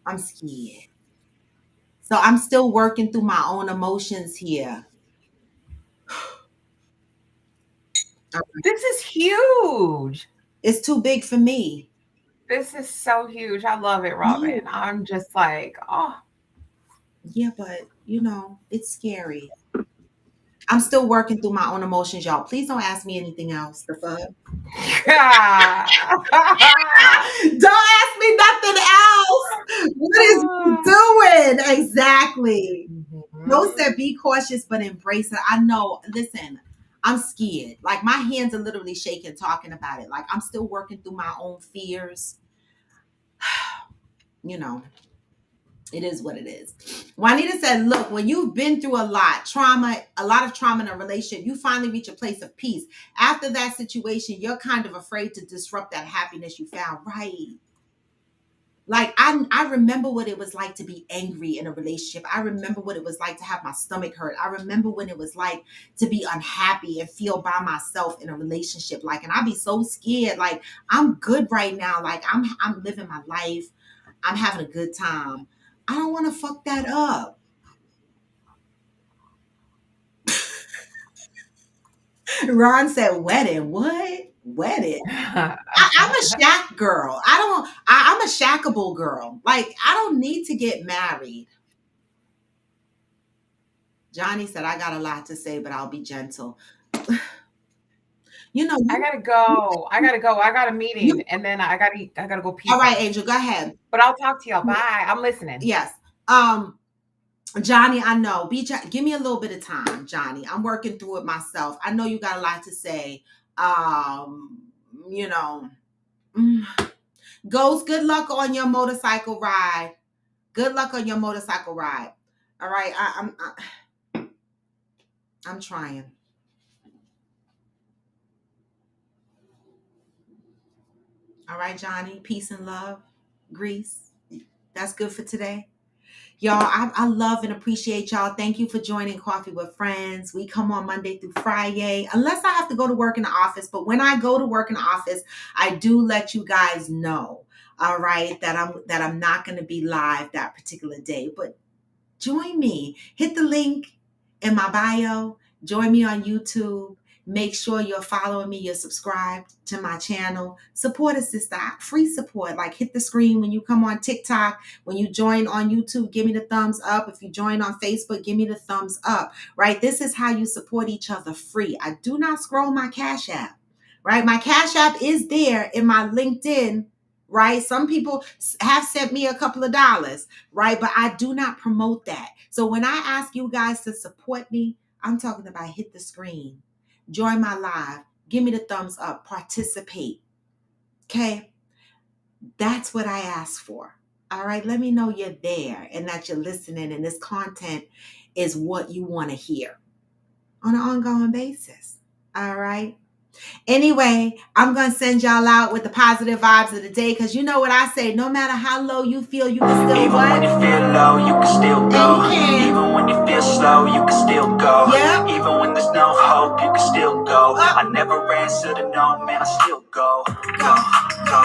Speaker 1: I'm scared. So I'm still working through my own emotions here.
Speaker 3: This is huge.
Speaker 1: It's too big for me.
Speaker 3: This is so huge. I love it, Robin. No. I'm just like, oh.
Speaker 1: Yeah, but you know, it's scary. I'm still working through my own emotions, y'all. Please don't ask me anything else. The fuck? Don't ask me nothing else. What is he doing? Exactly. Most said be cautious, but embrace it. I know. Listen, I'm scared. Like my hands are literally shaking talking about it. Like I'm still working through my own fears. You know. It is what it is. Juanita said, look, when you've been through a lot of trauma in a relationship, you finally reach a place of peace. After that situation, you're kind of afraid to disrupt that happiness you found. Right. Like, I remember what it was like to be angry in a relationship. I remember what it was like to have my stomach hurt. I remember when it was like to be unhappy and feel by myself in a relationship. Like, and I'd be so scared. Like, I'm good right now. Like, I'm living my life. I'm having a good time. I don't want to fuck that up. Ron said, wedding. What? Wedding? I'm a shack girl. I'm a shackable girl. Like, I don't need to get married. Johnny said, I got a lot to say, but I'll be gentle. You know,
Speaker 3: I gotta go. I got a meeting and then I gotta go pee.
Speaker 1: All right, Angel, go ahead.
Speaker 3: But I'll talk to y'all. Bye. I'm listening.
Speaker 1: Yes. Johnny, I know. Give me a little bit of time, Johnny. I'm working through it myself. I know you got a lot to say. You know. Ghost, good luck on your motorcycle ride. Good luck on your motorcycle ride. All right. I'm trying. All right, Johnny. Peace and love. Grease. That's good for today. Y'all, I love and appreciate y'all. Thank you for joining Coffee with Friends. We come on Monday through Friday, unless I have to go to work in the office. But when I go to work in the office, I do let you guys know, all right, that I'm not going to be live that particular day. But join me. Hit the link in my bio. Join me on YouTube. Make sure you're following me. You're subscribed to my channel. Support a sister. Free support. Like hit the screen when you come on TikTok. When you join on YouTube, give me the thumbs up. If you join on Facebook, give me the thumbs up. Right? This is how you support each other free. I do not scroll my Cash App. Right? My Cash App is there in my LinkedIn right? Some people have sent me a couple of dollars, right? But I do not promote that. So when I ask you guys to support me, I'm talking about hit the screen, join my live, give me the thumbs up, participate. Okay? That's what I ask for. All right? Let me know you're there and that you're listening and this content is what you want to hear on an ongoing basis. All right? Anyway, I'm going to send y'all out with the positive vibes of the day because you know what I say, no matter how low you feel, you can still
Speaker 2: Even
Speaker 1: what?
Speaker 2: when you feel low, you can still go. Even when you feel slow, you can still go.
Speaker 1: Yep.
Speaker 2: Even when there's no hope, you can still go. I never answer to no, man, I still go.
Speaker 1: Go, go,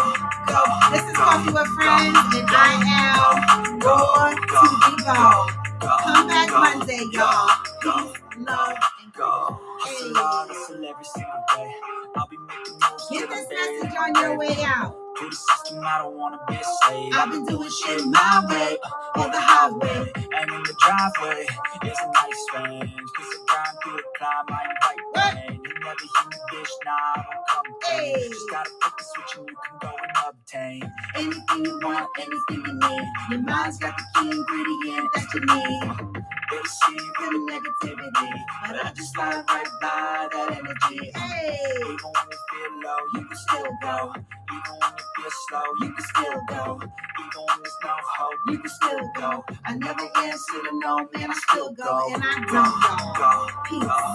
Speaker 1: go. This is Coffee with Friends, and I am Raw to the Bone. Come back Monday, y'all. Peace, love, and
Speaker 2: Go. Hustle hard, hustle every single day. I'll be making moves.
Speaker 1: get this message on your way out.
Speaker 2: To the system, I don't wanna be a slave.
Speaker 1: I've been doing shit my way, on the highway.
Speaker 2: And in the driveway is a nice range. Cause I grind through the climb, I invite pain. You never hear me, bitch, nah, I don't complain. Just gotta flip the switch and you can go and obtain
Speaker 1: Anything you want, anything you need. Your mind's got the key ingredient that you need.
Speaker 2: They see
Speaker 1: For the negativity, but I just slide right by that energy. Hey,
Speaker 2: even when you feel low, you can still go. Even when you feel slow, you can still go. Even when there's no hope,
Speaker 1: you can still go. I never answer to no, man, I still go. And I don't go. Peace.